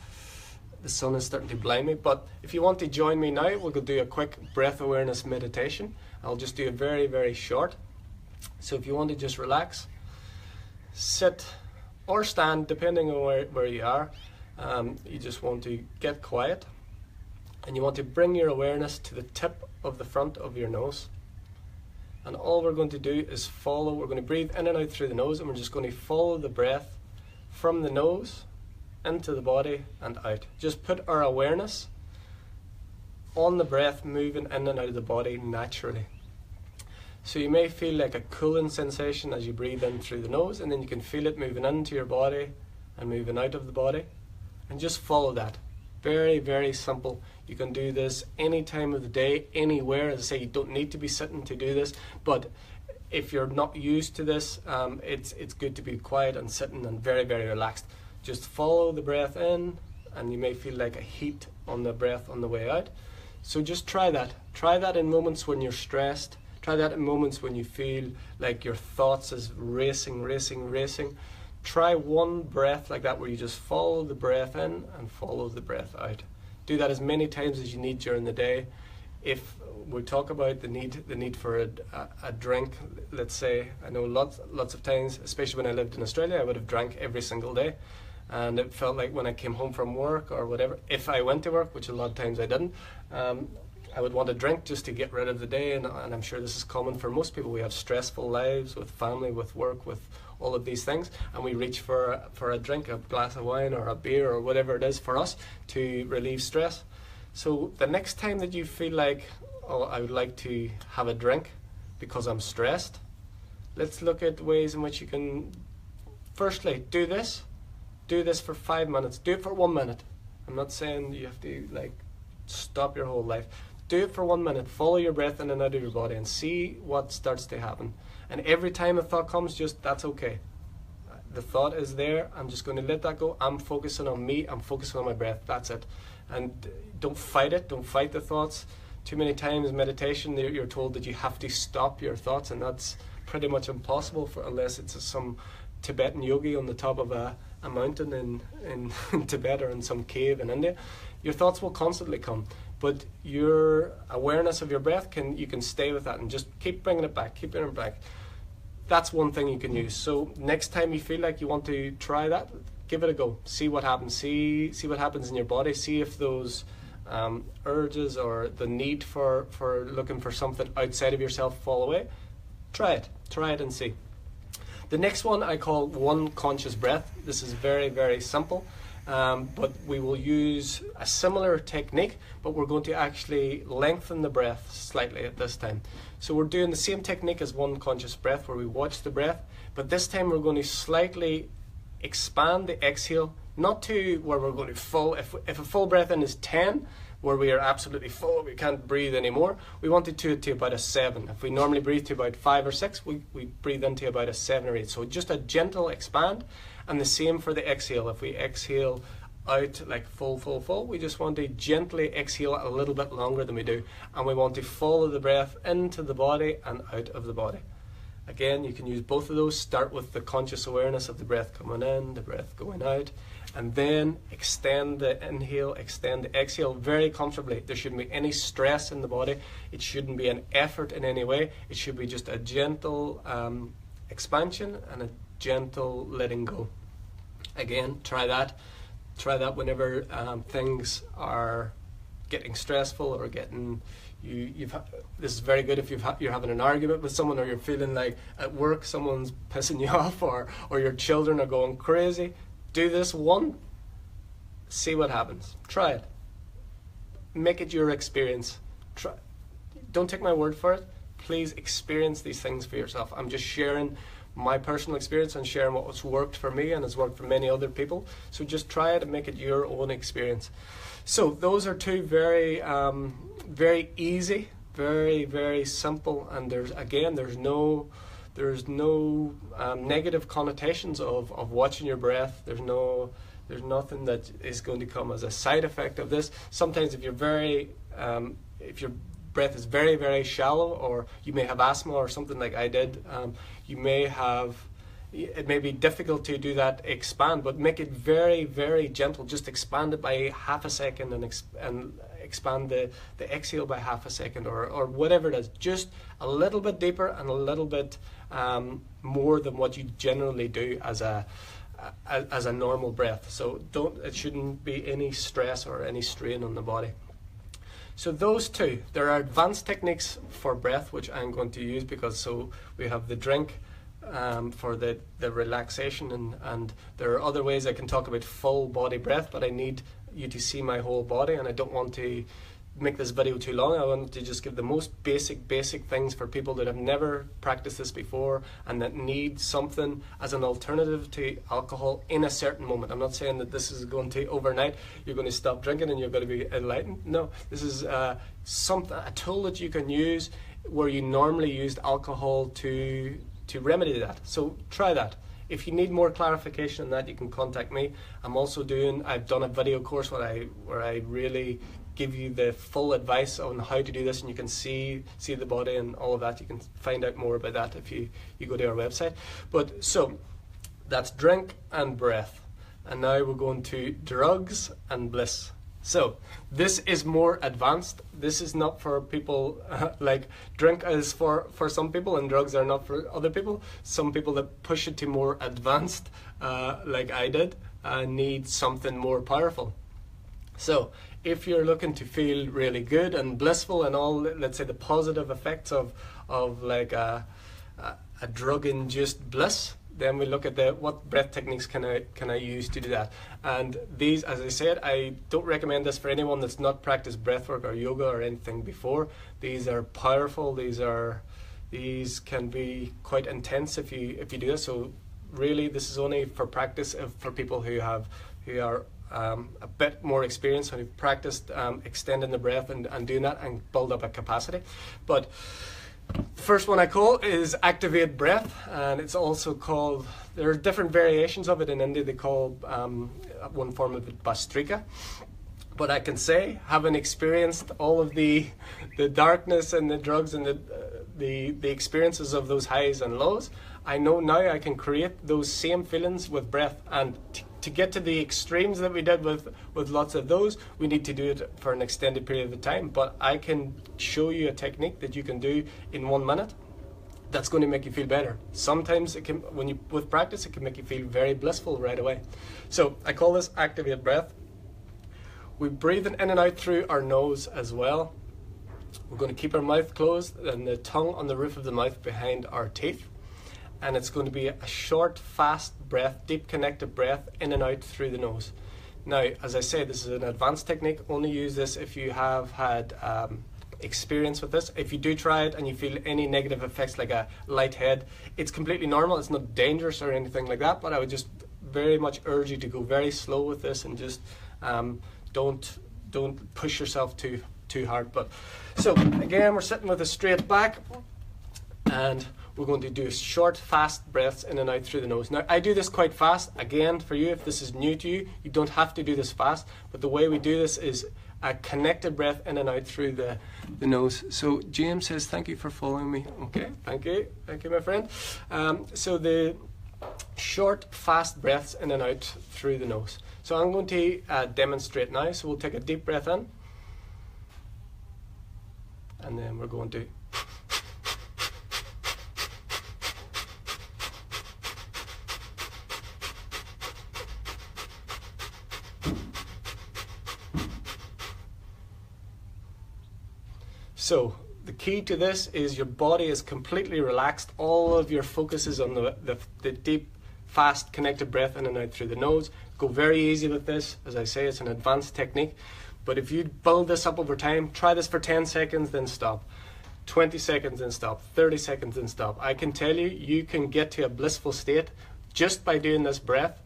the sun is starting to blind me, but if you want to join me now, we'll go do a quick breath awareness meditation. I'll just do it very, very short. So if you want to just relax, sit or stand, depending on where you are, you just want to get quiet, and you want to bring your awareness to the tip of the front of your nose. And all we're going to do is follow, we're going to breathe in and out through the nose, and we're just going to follow the breath from the nose into the body and out. Just put our awareness on the breath moving in and out of the body naturally. So you may feel like a cooling sensation as you breathe in through the nose, and then you can feel it moving into your body and moving out of the body, and just follow that. Very, very simple. You can do this any time of the day, anywhere. As I say, you don't need to be sitting to do this, but if you're not used to this, it's good to be quiet and sitting and very, very relaxed. Just follow the breath in, and you may feel like a heat on the breath on the way out. So just try that. Try that in moments when you're stressed. Try that in moments when you feel like your thoughts is racing. Try one breath like that, where you just follow the breath in and follow the breath out. Do that as many times as you need during the day. If we talk about the need for a drink. Let's say, I know lots of times, especially when I lived in Australia, I would have drank every single day, and it felt like when I came home from work or whatever, if I went to work, which a lot of times I didn't, I would want a drink just to get rid of the day. And I'm sure this is common for most people. We have stressful lives with family, with work, with all of these things, and we reach for a drink, a glass of wine or a beer or whatever it is for us to relieve stress. So the next time that you feel like, oh, I would like to have a drink because I'm stressed, let's look at ways in which you can, firstly, do this for 5 minutes, do it for 1 minute. I'm not saying you have to like stop your whole life. Do it for 1 minute, follow your breath in and out of your body and see what starts to happen. And every time a thought comes, just, that's okay. The thought is there, I'm just going to let that go. I'm focusing on me, I'm focusing on my breath, that's it. And don't fight it, don't fight the thoughts. Too many times in meditation you're told that you have to stop your thoughts, and that's pretty much impossible unless it's some Tibetan yogi on the top of a mountain in Tibet or in some cave in India. Your thoughts will constantly come, but your awareness of your breath, you can stay with that and just keep bringing it back, keep bringing it back. That's one thing you can use. So next time you feel like you want to try that, give it a go. See what happens. See what happens in your body. See if those urges or the need for looking for something outside of yourself fall away. Try it and see. The next one I call one conscious breath. This is very, very simple. But we will use a similar technique, but we're going to actually lengthen the breath slightly at this time. So we're doing the same technique as one conscious breath where we watch the breath, but this time we're going to slightly expand the exhale, not to where we're going to full, if a full breath in is 10, where we are absolutely full, we can't breathe anymore, we want it to about a 7. If we normally breathe to about 5 or 6, we breathe into about a 7 or 8. So just a gentle expand. And the same for the exhale. If we exhale out like full, we just want to gently exhale a little bit longer than we do. And we want to follow the breath into the body and out of the body. Again, you can use both of those. Start with the conscious awareness of the breath coming in, the breath going out, and then extend the inhale, extend the exhale very comfortably. There shouldn't be any stress in the body. It shouldn't be an effort in any way. It should be just a gentle expansion and a gentle letting go. Again, try that whenever things are getting stressful or getting this is very good if you're having an argument with someone, or you're feeling like at work someone's pissing you off, or your children are going crazy. Do this one, see what happens. Try it. Make it your experience. Don't take my word for it. Please experience these things for yourself. I'm just sharing my personal experience and sharing what's worked for me and has worked for many other people. So just try it and make it your own experience. So those are two very very easy, very, very simple, and there's no negative connotations of watching your breath. There's nothing that is going to come as a side effect of this. Sometimes if your breath is very, very shallow, or you may have asthma or something like I did, it may be difficult to do that expand, but make it very, very gentle. Just expand it by half a second and expand the exhale by half a second, or whatever it is. Just a little bit deeper and a little bit more than what you generally do as a normal breath. So it shouldn't be any stress or any strain on the body. So those two, there are advanced techniques for breath which I'm going to use, because we have the drink for the relaxation, and there are other ways I can talk about full body breath, but I need you to see my whole body, and I don't want to make this video too long. I want to just give the most basic things for people that have never practiced this before and that need something as an alternative to alcohol in a certain moment. I'm not saying that this is going to overnight you're going to stop drinking and you're going to be enlightened. No, this is a tool that you can use where you normally used alcohol to remedy that. So try that. If you need more clarification on that, you can contact me. I've done a video course where I really give you the full advice on how to do this, and you can see the body and all of that. You can find out more about that if you go to our website. But so that's drink and breath. And now we're going to drugs and bliss. So this is more advanced. This is not for people like drink is for some people and drugs are not for other people. Some people that push it to more advanced, like I did, need something more powerful. So if you're looking to feel really good and blissful and all, let's say the positive effects of like a drug-induced bliss, then we look at what breath techniques can I use to do that. And these, as I said, I don't recommend this for anyone that's not practiced breathwork or yoga or anything before. Are powerful. These can be quite intense if you do this. So really, this is only for practice for people who are a bit more experienced and who've practiced extending the breath and doing that and build up a capacity. But the first one I call is activate breath, and it's also called, there are different variations of it. In India they call one form of it Bastrika. But I can say, having experienced all of the darkness and the drugs and the experiences of those highs and lows, I know now I can create those same feelings with breath. And to get to the extremes that we did with lots of those, we need to do it for an extended period of time. But I can show you a technique that you can do in 1 minute that's going to make you feel better. Sometimes it can, with practice, it can make you feel very blissful right away. So I call this activate breath. We're breathing in and out through our nose as well. We're going to keep our mouth closed and the tongue on the roof of the mouth behind our teeth. And it's going to be a short, fast breath, deep connected breath in and out through the nose. Now, as I say, this is an advanced technique. Only use this if you have had experience with this. If you do try it and you feel any negative effects like a light head, it's completely normal. It's not dangerous or anything like that, but I would just very much urge you to go very slow with this and just don't push yourself too hard. But so again, we're sitting with a straight back, and we're going to do short, fast breaths in and out through the nose. Now, I do this quite fast. Again, for you, if this is new to you, you don't have to do this fast. But the way we do this is a connected breath in and out through the nose. So James says, thank you for following me. Okay, thank you, my friend. So the short, fast breaths in and out through the nose. So I'm going to demonstrate now. So we'll take a deep breath in, and then we're going to So the key to this is your body is completely relaxed. All of your focus is on the deep, fast, connected breath in and out through the nose. Go very easy with this. As I say, it's an advanced technique. But if you build this up over time, try this for 10 seconds, then stop. 20 seconds, then stop. 30 seconds, then stop. I can tell you, you can get to a blissful state just by doing this breath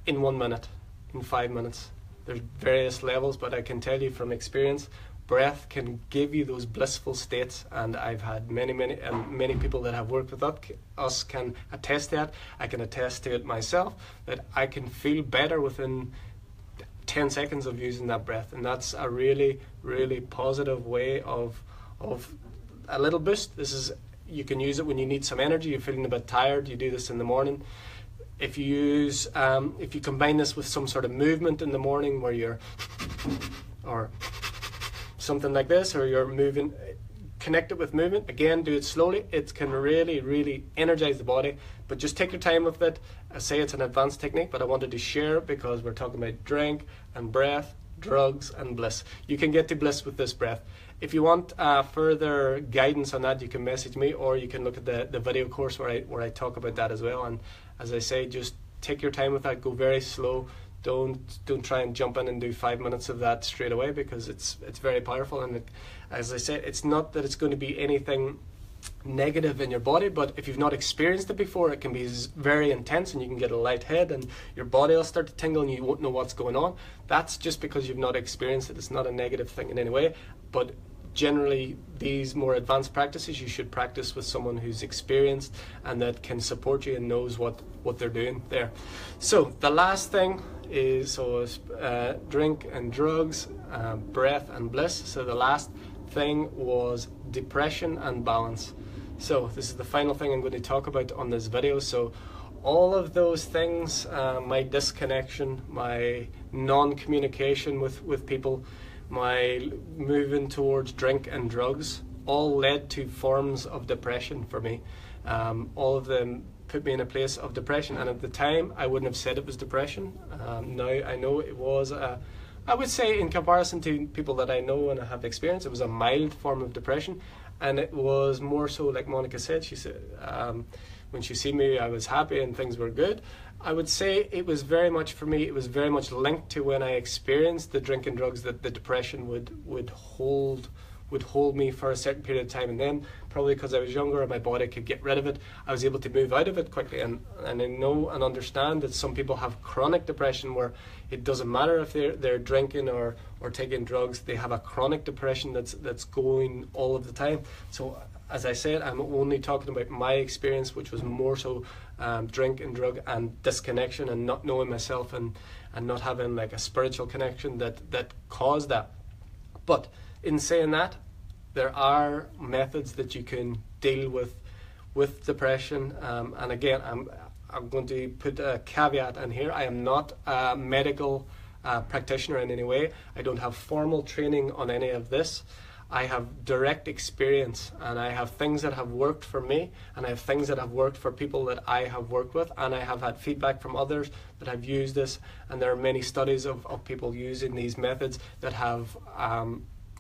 in 1 minute, in 5 minutes. There's various levels, but I can tell you from experience, breath can give you those blissful states, and I've had many people that have worked with us can attest to that. I can attest to it myself, that I can feel better within 10 seconds of using that breath, and that's a really, really positive way of a little boost. You can use it when you need some energy, you're feeling a bit tired, you do this in the morning. If you combine this with some sort of movement in the morning where you're or something like this, or you're moving, connect it with movement. Again, do it slowly. It can really, really energize the body, but just take your time with it. I say it's an advanced technique, but I wanted to share it because we're talking about drink and breath, drugs and bliss. You can get to bliss with this breath. If you want further guidance on that, you can message me, or you can look at the video course where I talk about that as well. And as I say, just take your time with that. Go very slow. Don't try and jump in and do 5 minutes of that straight away, because it's very powerful. And as I said, it's not that it's going to be anything negative in your body, but if you've not experienced it before, it can be very intense, and you can get a light head, and your body will start to tingle, and you won't know what's going on. That's just because you've not experienced it. It's not a negative thing in any way, but generally these more advanced practices you should practice with someone who's experienced and that can support you and knows what they're doing there. So the last thing is drink and drugs, breath and bliss. So the last thing was depression and balance. So this is the final thing I'm going to talk about on this video. So all of those things, my disconnection, my non-communication with people, my moving towards drink and drugs, all led to forms of depression for me. All of them put me in a place of depression, and at the time I wouldn't have said it was depression. Now I know it was I would say, in comparison to people that I know and have experienced, it was a mild form of depression, and it was more so, like Monica said, she said when she see me I was happy and things were good. I would say it was very much, for me, it was very much linked to when I experienced the drink and drugs, that the depression would hold me for a certain period of time, and then probably because I was younger and my body could get rid of it, I was able to move out of it quickly. And I know and understand that some people have chronic depression where it doesn't matter if they're drinking or taking drugs, they have a chronic depression that's going all of the time. So as I said, I'm only talking about my experience, which was more so drink and drug and disconnection and not knowing myself and not having like a spiritual connection that caused that. But in saying that, there are methods that you can deal with depression, and again, I'm going to put a caveat in here. I am not a medical practitioner in any way. I don't have formal training on any of this. I have direct experience, and I have things that have worked for me, and I have things that have worked for people that I have worked with, and I have had feedback from others that have used this, and there are many studies of people using these methods that have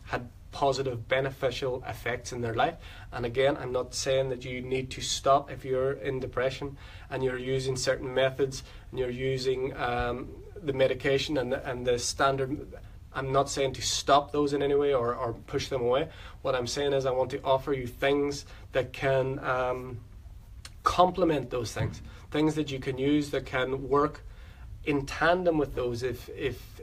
had positive beneficial effects in their life. And again, I'm not saying that you need to stop if you're in depression and you're using certain methods and you're using the medication and the standard. I'm not saying to stop those in any way or push them away. What I'm saying is I want to offer you things that can complement those things that you can use that can work in tandem with those if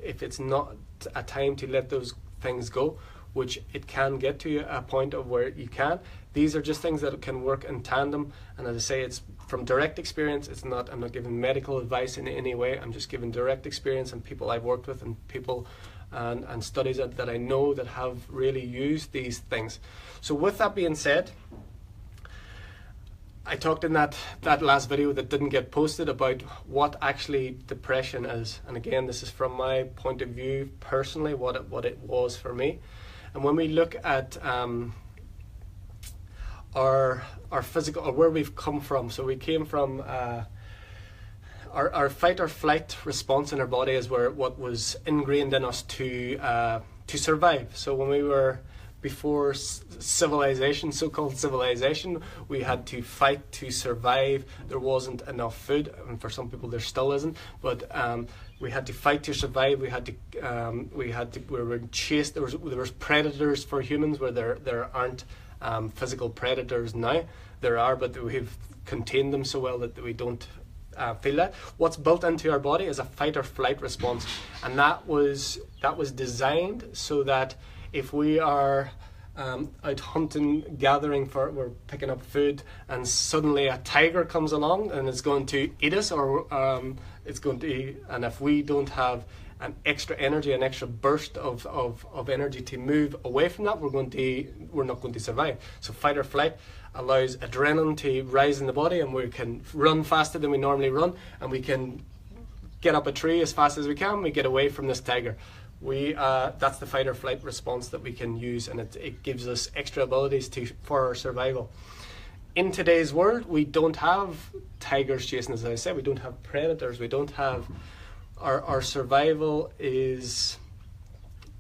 it's not a time to let those things go, which it can get to a point of where you can. These are just things that can work in tandem, and as I say, it's from direct experience. I'm not giving medical advice in any way. I'm just giving direct experience and people I've worked with and people and studies that I know that have really used these things. So with that being said, I talked in that last video that didn't get posted about what actually depression is. And again, this is from my point of view personally, what it was for me. And when we look at our physical, or where we've come from, so we came from our fight or flight response in our body is what was ingrained in us to survive. So when we were before civilization, so-called civilization, we had to fight to survive. There wasn't enough food, and for some people there still isn't. But we had to fight to survive. We were chased. There was predators for humans where there aren't physical predators now. There are, but we've contained them so well that we don't feel that. What's built into our body is a fight or flight response, and that was designed so that if we are out hunting, gathering we're picking up food, and suddenly a tiger comes along and it's going to eat us, or and if we don't have an extra energy, an extra burst of energy to move away from that, we're not going to survive. So fight or flight allows adrenaline to rise in the body, and we can run faster than we normally run, and we can get up a tree as fast as we can. We get away from this tiger. That's the fight or flight response that we can use, and it gives us extra abilities for our survival. In today's world, we don't have tigers chasing us. As I said, we don't have predators. We don't have our survival is,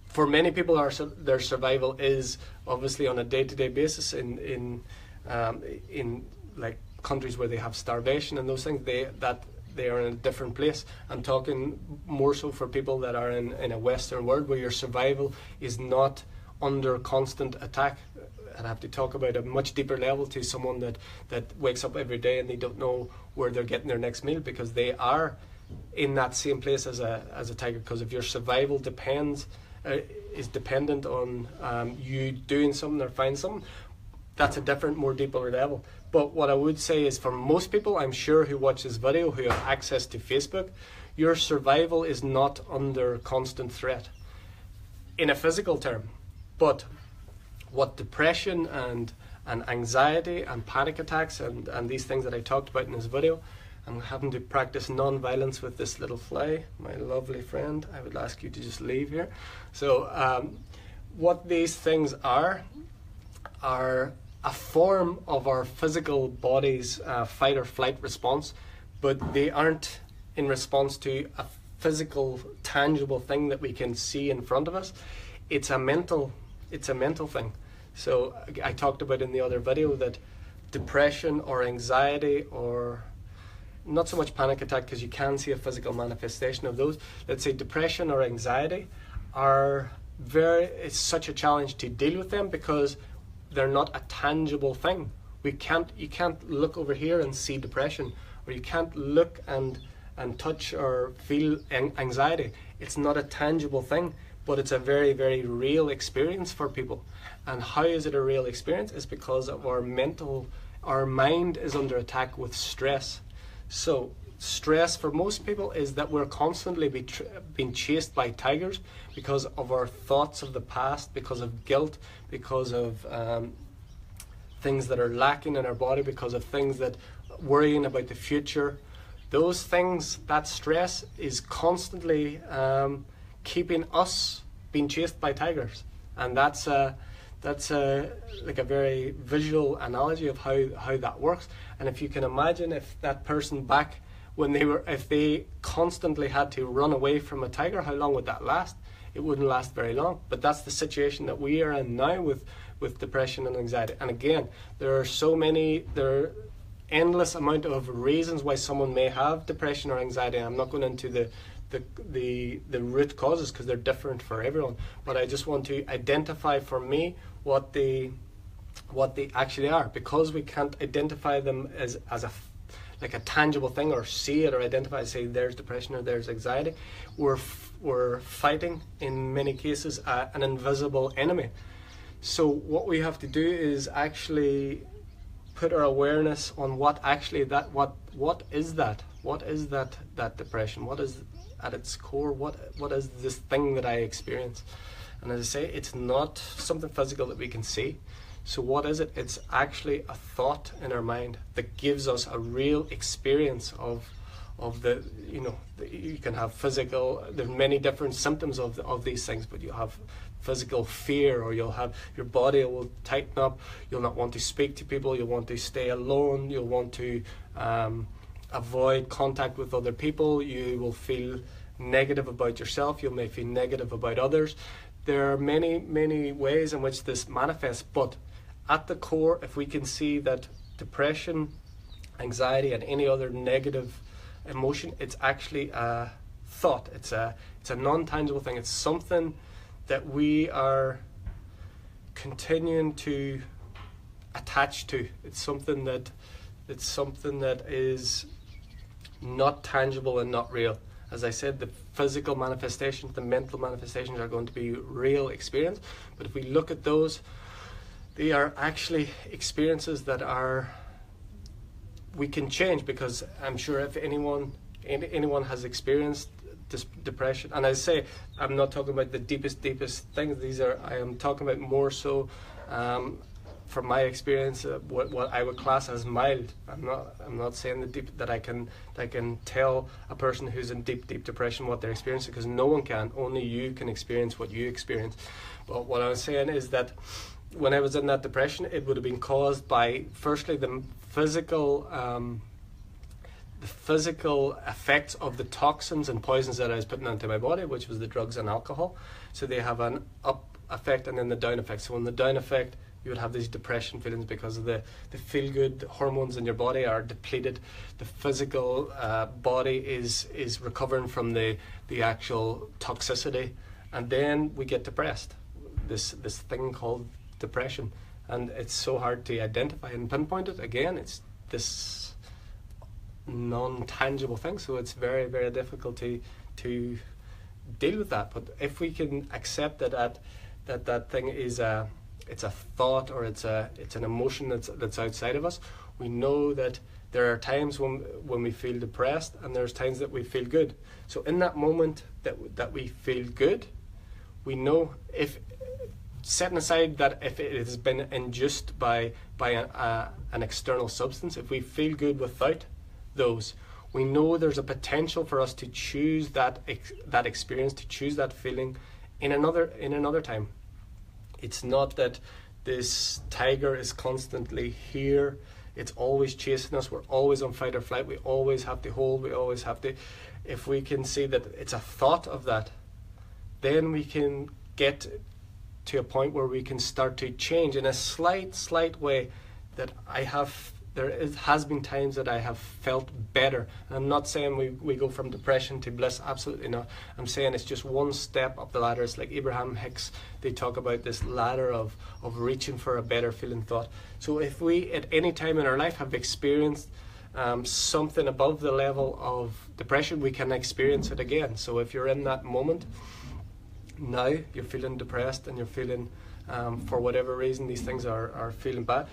for many people, their survival is obviously on a day-to-day basis in like countries where they have starvation and those things. They are in a different place. I'm talking more so for people that are in a Western world where your survival is not under constant attack. And I have to talk about a much deeper level to someone that wakes up every day and they don't know where they're getting their next meal, because they are in that same place as a tiger. Because if your survival is dependent on you doing something or finding something, that's a different, more deeper level. But what I would say is, for most people, I'm sure, who watch this video, who have access to Facebook, your survival is not under constant threat in a physical term. But what depression and anxiety and panic attacks and these things that I talked about in this video, I'm having to practice non-violence with this little fly, my lovely friend. I would ask you to just leave here. So what these things are a form of our physical body's fight or flight response, but they aren't in response to a physical, tangible thing that we can see in front of us. It's a mental thing. So I talked about in the other video that depression or anxiety, or not so much panic attack because you can see a physical manifestation of those. Let's say depression or anxiety it's such a challenge to deal with them because they're not a tangible thing. You can't look over here and see depression, or you can't look and touch or feel anxiety. It's not a tangible thing, but it's a very, very real experience for people. And how is it a real experience? It's because of our mind is under attack with stress. So stress for most people is that we're constantly being chased by tigers because of our thoughts of the past, because of guilt, because of things that are lacking in our body, because of things that worrying about the future. Those things, that stress is constantly keeping us being chased by tigers. And that's like a very visual analogy of how that works. And if you can imagine if that person back if they constantly had to run away from a tiger, how long would that last? It wouldn't last very long. But that's the situation that we are in now with depression and anxiety. And again, there are endless amount of reasons why someone may have depression or anxiety. I'm not going into the root causes because they're different for everyone. But I just want to identify for me what they actually are, because we can't identify them as a tangible thing, or see it or identify, say there's depression or there's anxiety. We're fighting in many cases an invisible enemy. So what we have to do is actually put our awareness on what is that depression? What is at its core? What is this thing that I experience? And as I say, it's not something physical that we can see. So what is it? It's actually a thought in our mind that gives us a real experience of you can have physical, there's many different symptoms of these things, but you have physical fear, or you'll have your body will tighten up, you'll not want to speak to people, you'll want to stay alone, you'll want to avoid contact with other people, you will feel negative about yourself, you may feel negative about others. There are many, many ways in which this manifests, but at the core, if we can see that depression, anxiety, and any other negative emotion, it's actually a thought. It's a non-tangible thing. It's something that we are continuing to attach to. It's something that is not tangible and not real. As I said, the physical manifestations, the mental manifestations are going to be real experience. But if we look at those, they are actually experiences that we can change, because I'm sure if anyone has experienced this depression, and I say I'm not talking about the deepest things. I am talking about more so from my experience what I would class as mild. I'm not saying that I can tell a person who's in deep depression what they're experiencing, because no one can. Only you can experience what you experience. But what I was saying is that when I was in that depression, it would have been caused by, firstly, the physical effects of the toxins and poisons that I was putting into my body, which was the drugs and alcohol. So they have an up effect and then the down effect. So in the down effect, you would have these depression feelings because of the feel-good hormones in your body are depleted. The physical body is recovering from the actual toxicity, and then we get depressed. This thing called depression, and it's so hard to identify and pinpoint it. Again, it's this non-tangible thing, so it's very, very difficult to deal with that. But if we can accept that thing is it's a thought, or it's an emotion that's outside of us, we know that there are times when we feel depressed, and there's times that we feel good. So in that moment that we feel good, we know, if setting aside that if it has been induced by an external substance, if we feel good without those, we know there's a potential for us to choose that experience, to choose that feeling in another time. It's not that this tiger is constantly here. It's always chasing us. We're always on fight or flight. We always have to hold. We always have to. If we can see that it's a thought of that, then we can get to a point where we can start to change in a slight way. That has been times that I have felt better. And I'm not saying we go from depression to bliss, absolutely not. I'm saying it's just one step up the ladder. It's like Abraham Hicks, they talk about this ladder of reaching for a better feeling thought. So if we at any time in our life have experienced something above the level of depression, we can experience it again. So if you're in that moment now, you're feeling depressed and you're feeling for whatever reason these things are feeling bad,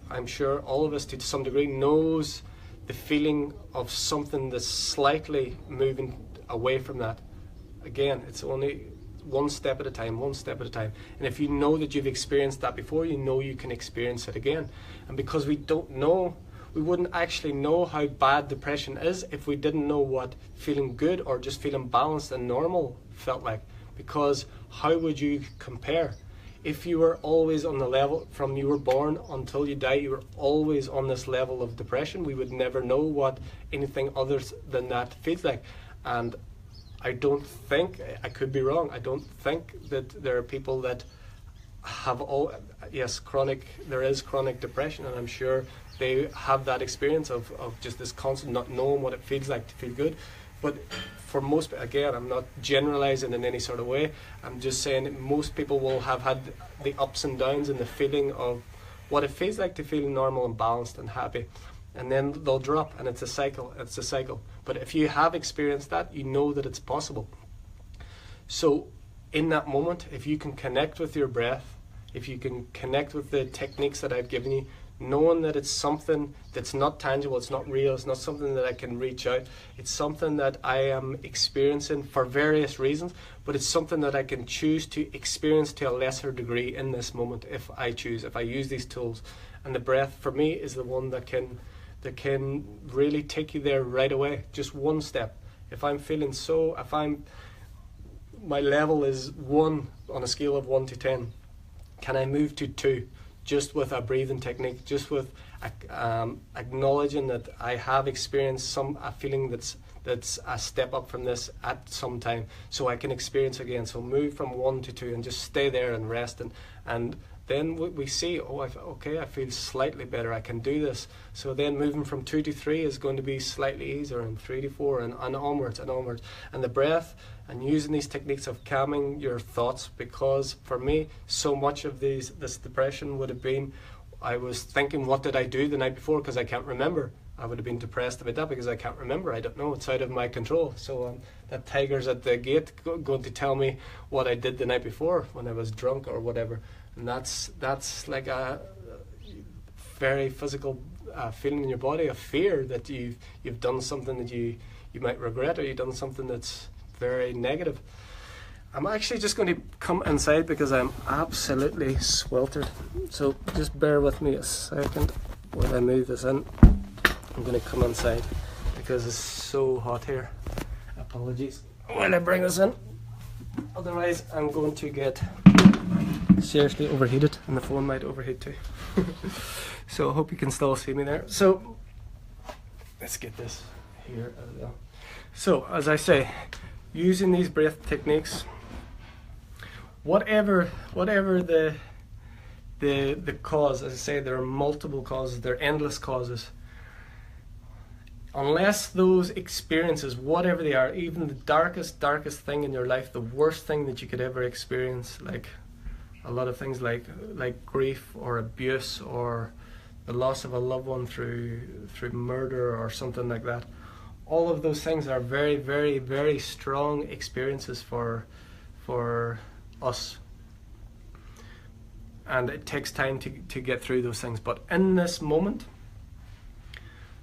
I'm sure all of us to some degree knows the feeling of something that's slightly moving away from that. Again, it's only one step at a time. And if you know that you've experienced that before, you know you can experience it again. And because we don't know, we wouldn't actually know how bad depression is if we didn't know what feeling good or just feeling balanced and normal felt like. Because how would you compare? If you were always on the level from you were born until you die, you were always on this level of depression, we would never know what anything other than that feels like. And I don't think, I could be wrong, I don't think that there are people that have there is chronic depression, and I'm sure they have that experience of just this constant not knowing what it feels like to feel good. But for most, again, I'm not generalizing in any sort of way. I'm just saying that most people will have had the ups and downs and the feeling of what it feels like to feel normal and balanced and happy. And then they'll drop, and it's a cycle. But if you have experienced that, you know that it's possible. So in that moment, if you can connect with your breath, if you can connect with the techniques that I've given you, knowing that it's something that's not tangible, it's not real, it's not something that I can reach out, it's something that I am experiencing for various reasons, but it's something that I can choose to experience to a lesser degree in this moment if I use these tools. And the breath for me is the one that can really take you there right away, just one step. If I'm feeling my level is 1 on a scale of 1 to 10, can I move to 2? Just with a breathing technique, just with acknowledging that I have experienced a feeling that's a step up from this at some time, so I can experience again. So move from 1 to 2 and just stay there and rest, and then we see, I feel slightly better, I can do this. So then moving from 2 to 3 is going to be slightly easier, and 3 to 4 and onwards. And the breath and using these techniques of calming your thoughts, because for me, so much of this depression would have been, I was thinking, what did I do the night before, because I can't remember. I would have been depressed about that because I can't remember. I don't know. It's out of my control. So that tiger's at the gate going to tell me what I did the night before when I was drunk or whatever. And that's like a very physical feeling in your body of fear that you've done something that you might regret, or you've done something that's very negative. I'm actually just going to come inside because I'm absolutely sweltered. So just bear with me a second while I move this in. I'm going to come inside because it's so hot here. Apologies while I bring this in. Otherwise I'm going to get seriously overheated, and the phone might overheat too. So I hope you can still see me there. So let's get this here as well. So as I say, using these breath techniques, whatever the cause, as I say, there are multiple causes, there are endless causes. Unless those experiences, whatever they are, even the darkest thing in your life, the worst thing that you could ever experience, like a lot of things like grief or abuse or the loss of a loved one through murder or something like that, all of those things are very, very, very strong experiences for us. And it takes time to get through those things. But in this moment,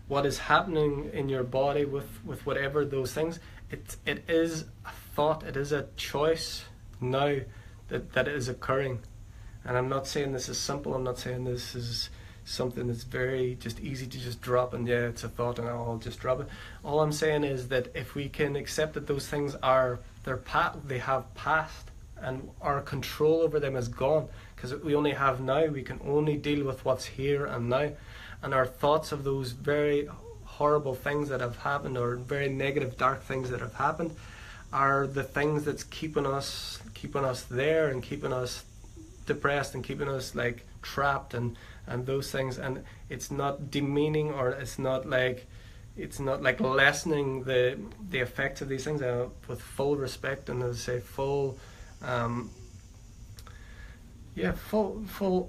what is happening in your body with whatever those things, it is a thought, it is a choice now that is occurring. And I'm not saying this is simple, I'm not saying this is something that's very just easy to just drop, and yeah, it's a thought and I'll just drop it. All I'm saying is that if we can accept that those things are, they have passed, and our control over them is gone, because we only have now, we can only deal with what's here and now, and our thoughts of those very horrible things that have happened, or very negative dark things that have happened, are the things that's keeping us there, and keeping us depressed, and keeping us like trapped, and those things. And it's not demeaning, or it's not like lessening the effects of these things, with full respect, and as I say, full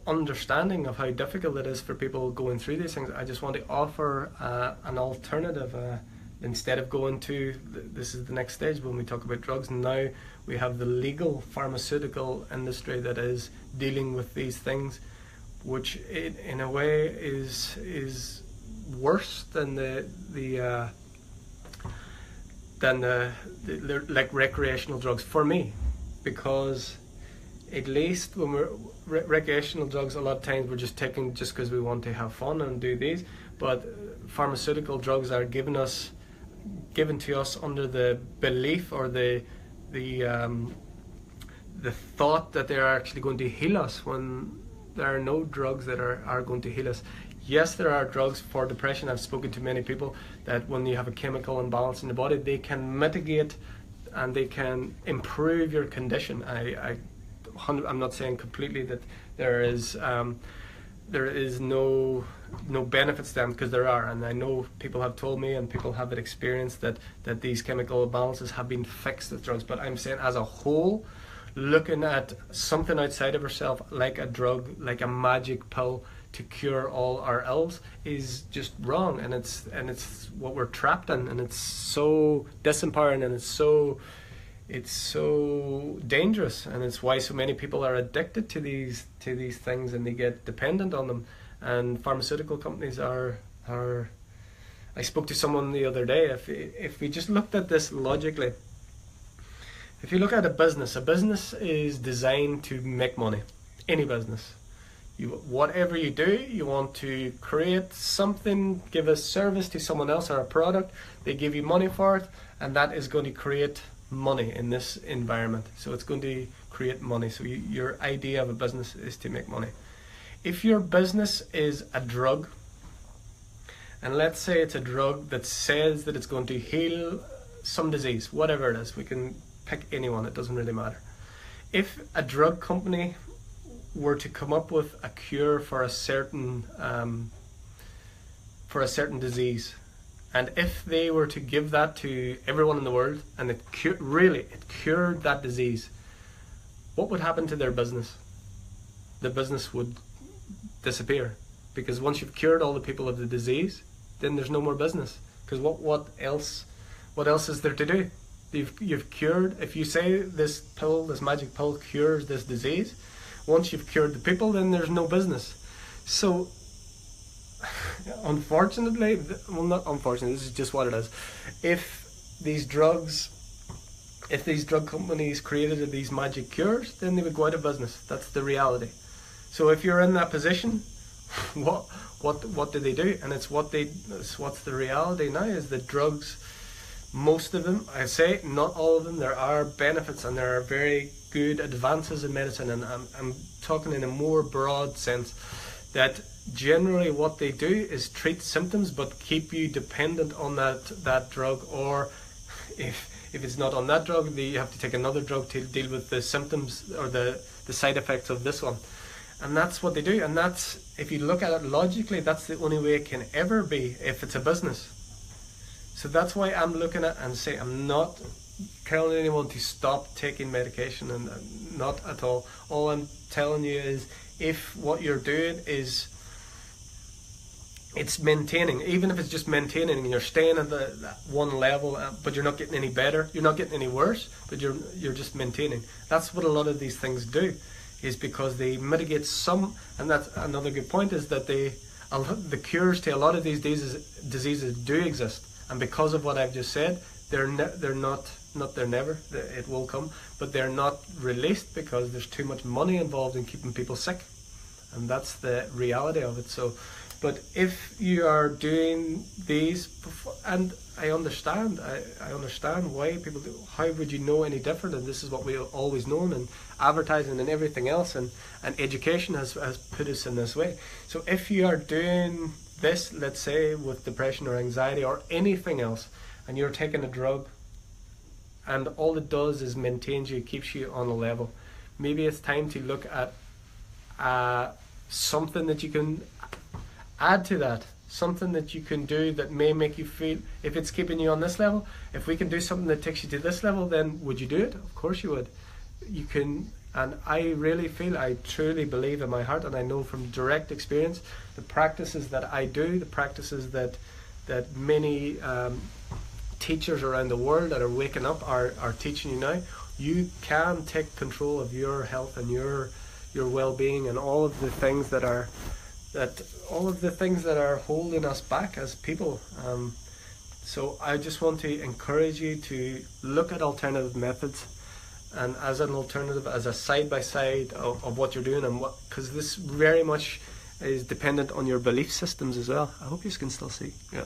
understanding of how difficult it is for people going through these things. I just want to offer an alternative, instead of going to, this is the next stage when we talk about drugs. Now we have the legal pharmaceutical industry that is dealing with these things, which in a way is worse than the like recreational drugs for me, because at least when we're recreational drugs, a lot of times we're just taking just because we want to have fun and do these, but pharmaceutical drugs are given to us under the belief, or the thought that they're actually going to heal us, when there are no drugs that are going to heal us. Yes, there are drugs for depression. I've spoken to many people that when you have a chemical imbalance in the body, they can mitigate and they can improve your condition. I'm not saying completely that there is no benefits to them, because there are, and I know people have told me and people have experienced that these chemical imbalances have been fixed with drugs. But I'm saying as a whole, looking at something outside of ourselves, like a drug, like a magic pill to cure all our ills, is just wrong, and it's what we're trapped in, and it's so disempowering, and it's so dangerous, and it's why so many people are addicted to these things, and they get dependent on them. And pharmaceutical companies are I spoke to someone the other day, if we just looked at this logically, if you look at a business is designed to make money. Any business, whatever you do, you want to create something, give a service to someone else, or a product, they give you money for it, and that is going to create money in this environment. So it's going to create money. So your idea of a business is to make money. If your business is a drug, and let's say it's a drug that says that it's going to heal some disease, whatever it is, we can pick anyone, it doesn't really matter. If a drug company were to come up with a cure for a certain disease, and if they were to give that to everyone in the world, and it cured that disease, what would happen to their business? The business would disappear, because once you've cured all the people of the disease, then there's no more business. Because what else is there to do? You've cured. If you say this magic pill cures this disease, once you've cured the people, then there's no business. So unfortunately, well, not unfortunately, this is just what it is. If these drug companies created these magic cures, then they would go out of business. That's the reality. So if you're in that position, what do they do? And what's the reality now is that drugs, most of them, I say not all of them, there are benefits and there are very good advances in medicine, and I'm talking in a more broad sense, that generally what they do is treat symptoms but keep you dependent on that drug, or if it's not on that drug, you have to take another drug to deal with the symptoms or the side effects of this one. And that's what they do, and that's, if you look at it logically, that's the only way it can ever be if it's a business. So that's why I'm looking at and say, I'm not telling anyone to stop taking medication, and not at all. All I'm telling you is, if what you're doing is it's maintaining, even if it's just maintaining, and you're staying at that one level, but you're not getting any better, you're not getting any worse, but you're just maintaining. That's what a lot of these things do, is because they mitigate some, and that's another good point, is that the cures to a lot of these diseases do exist, and because of what I've just said, it will come, but they're not released because there's too much money involved in keeping people sick. and that's the reality of it. So, but if you are doing these before, and I understand why people do. How would you know any different? And this is what we always known, and advertising and everything else, and education has put us in this way. So if you are doing this, let's say with depression or anxiety or anything else, and you're taking a drug, and all it does is maintains you, keeps you on a level, maybe it's time to look at something that you can add to that, something that you can do that may make you feel, if it's keeping you on this level, if we can do something that takes you to this level, then would you do it? Of course you would. You can, and I really feel, I truly believe in my heart, and I know from direct experience, the practices that I do, the practices that many teachers around the world that are waking up are teaching you now, you can take control of your health and your well-being, and all of the things that are holding us back as people. So I just want to encourage you to look at alternative methods, and as an alternative, as a side-by-side of what you're doing, and because this very much is dependent on your belief systems as well. I hope you can still see. Yeah.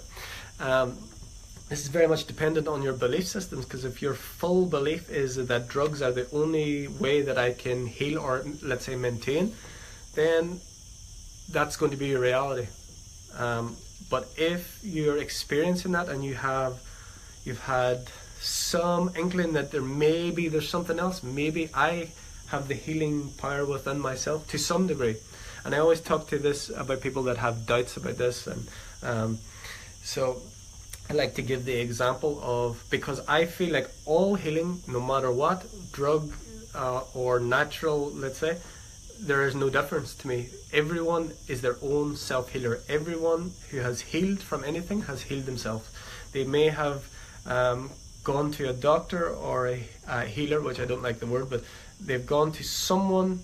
This is very much dependent on your belief systems, because if your full belief is that drugs are the only way that I can heal or, let's say, maintain, then that's going to be your reality. But if you're experiencing that and you've had some inkling that there's something else, maybe I have the healing power within myself to some degree. And I always talk to this about people that have doubts about this, and so I like to give the example of, because I feel like all healing, no matter what, drug or natural, let's say, there is no difference to me. Everyone is their own self-healer. Everyone who has healed from anything has healed themselves. They may have gone to a doctor or a healer, which I don't like the word, but they've gone to someone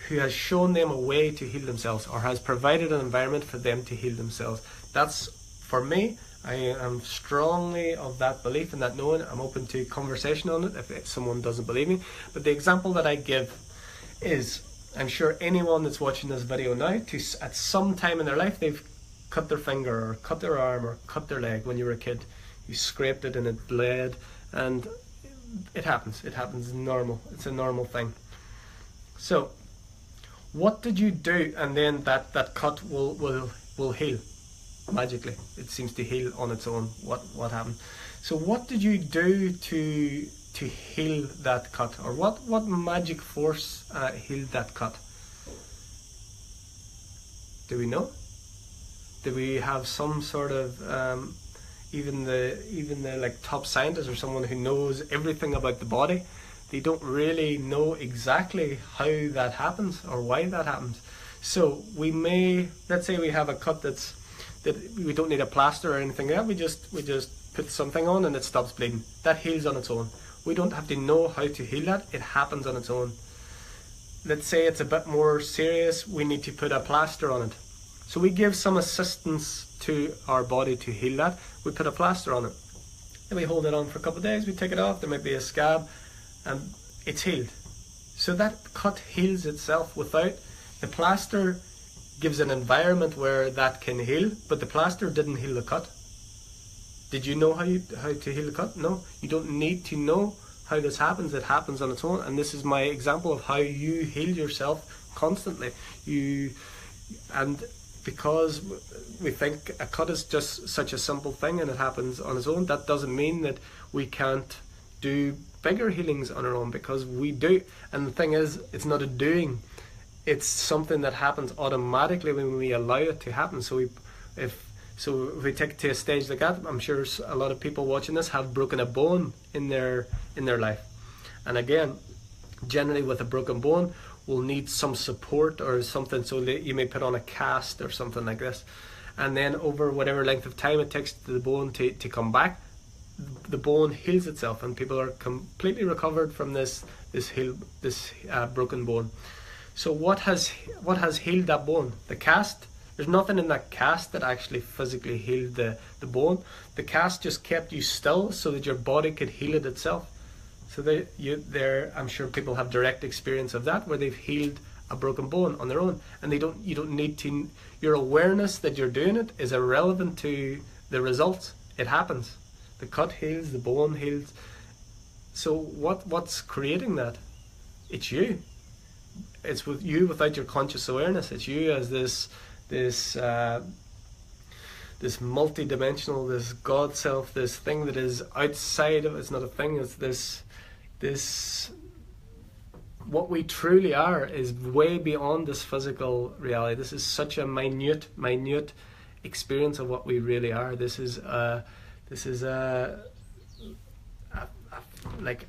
who has shown them a way to heal themselves, or has provided an environment for them to heal themselves. That's, for me, I am strongly of that belief and that knowing. I'm open to conversation on it if someone doesn't believe me. But the example that I give is, I'm sure anyone that's watching this video now, at some time in their life, they've cut their finger or cut their arm or cut their leg when you were a kid. You scraped it and it bled, and it happens. It happens normal. It's a normal thing. So what did you do? And then that cut will heal magically. It seems to heal on its own. What happened? So what did you do to heal that cut, or what magic force healed that cut? Do we know? Do we have some sort of even the like top scientist or someone who knows everything about the body? They don't really know exactly how that happens or why that happens. So we may, let's say we have a cut that we don't need a plaster or anything like that. We just put something on and it stops bleeding. That heals on its own. We don't have to know how to heal that. It happens on its own. Let's say it's a bit more serious. We need to put a plaster on it. So we give some assistance to our body to heal that. We put a plaster on it. Then we hold it on for a couple of days. We take it off. There might be a scab, and it's healed. So that cut heals itself without the plaster. Gives an environment where that can heal, but the plaster didn't heal the cut. Did you know how to heal the cut? No, you don't need to know how this happens. It happens on its own, and this is my example of how you heal yourself constantly. And because we think a cut is just such a simple thing and it happens on its own, that doesn't mean that we can't do bigger healings on our own, because we do. And the thing is, it's not a doing. It's something that happens automatically when we allow it to happen. So if we take it to a stage like that, I'm sure a lot of people watching this have broken a bone in their life. And again, generally with a broken bone, we'll need some support or something, so that you may put on a cast or something like this. And then over whatever length of time it takes to the bone to come back, the bone heals itself, and people are completely recovered from this broken bone. So what has healed that bone? The cast. There's nothing in that cast that actually physically healed the bone. The cast just kept you still so that your body could heal it itself. So I'm sure people have direct experience of that, where they've healed a broken bone on their own, and you don't need to. Your awareness that you're doing it is irrelevant to the results. It happens. The cut heals, the bone heals. So what's creating that? It's you. It's with you without your conscious awareness. It's you as this multi-dimensional, this God self, this thing that is outside of. It's not a thing. It's this. What we truly are is way beyond this physical reality. This is such a minute experience of what we really are. This is like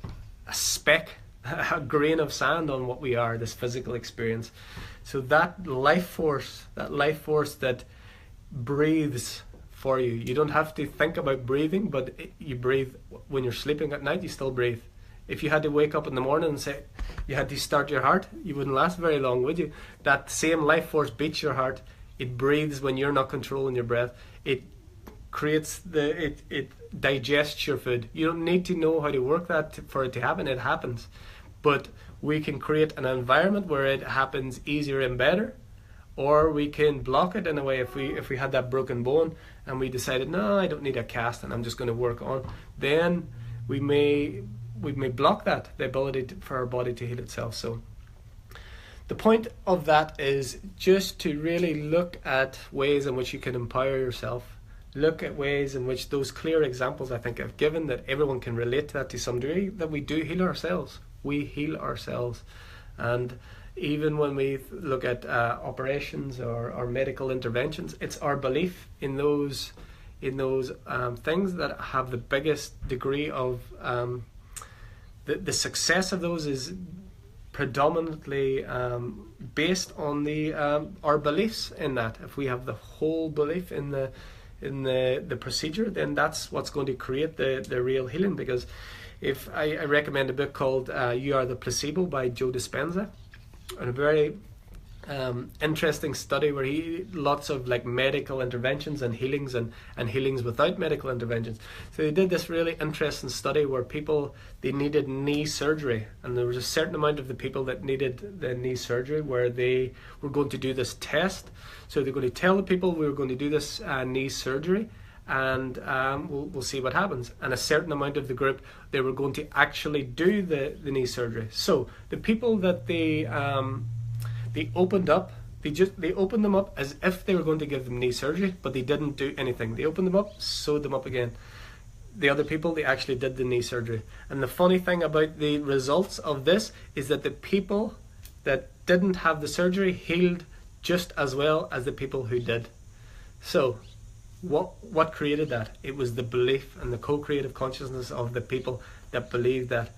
a speck, a grain of sand on what we are, this physical experience. So that life force that breathes for you. You don't have to think about breathing, but you breathe. When you're sleeping at night, you still breathe. If you had to wake up in the morning and say you had to start your heart, you wouldn't last very long, would you? That same life force beats your heart. It breathes when you're not controlling your breath. It creates it digests your food. You don't need to know how to work that for it to happen. It happens. But we can create an environment where it happens easier and better, or we can block it in a way. If we had that broken bone and we decided, no, I don't need a cast and I'm just going to work on, then we may block that, the ability for our body to heal itself. So the point of that is just to really look at ways in which you can empower yourself. Look at ways in which those clear examples I think I've given, that everyone can relate to that to some degree, that we do heal ourselves. We heal ourselves. And even when we look at operations or medical interventions, it's our belief in those things that have the biggest degree of the success of those is predominantly based on our beliefs in that. If we have the whole belief in the procedure, then that's what's going to create the real healing. Because if I recommend a book called You Are the Placebo by Joe Dispenza, and a very interesting study where lots of like medical interventions and healings and healings without medical interventions. So they did this really interesting study where they needed knee surgery, and there was a certain amount of the people that needed the knee surgery where they were going to do this test. So they're going to tell the people, we were going to do this knee surgery, and we'll see what happens. And a certain amount of the group, they were going to actually do the knee surgery. So the people that they opened up, they opened them up as if they were going to give them knee surgery, but they didn't do anything. They opened them up, sewed them up again. The other people, they actually did the knee surgery. And the funny thing about the results of this is that the people that didn't have the surgery healed just as well as the people who did. So what created that? It was the belief and the co-creative consciousness of the people that believed that.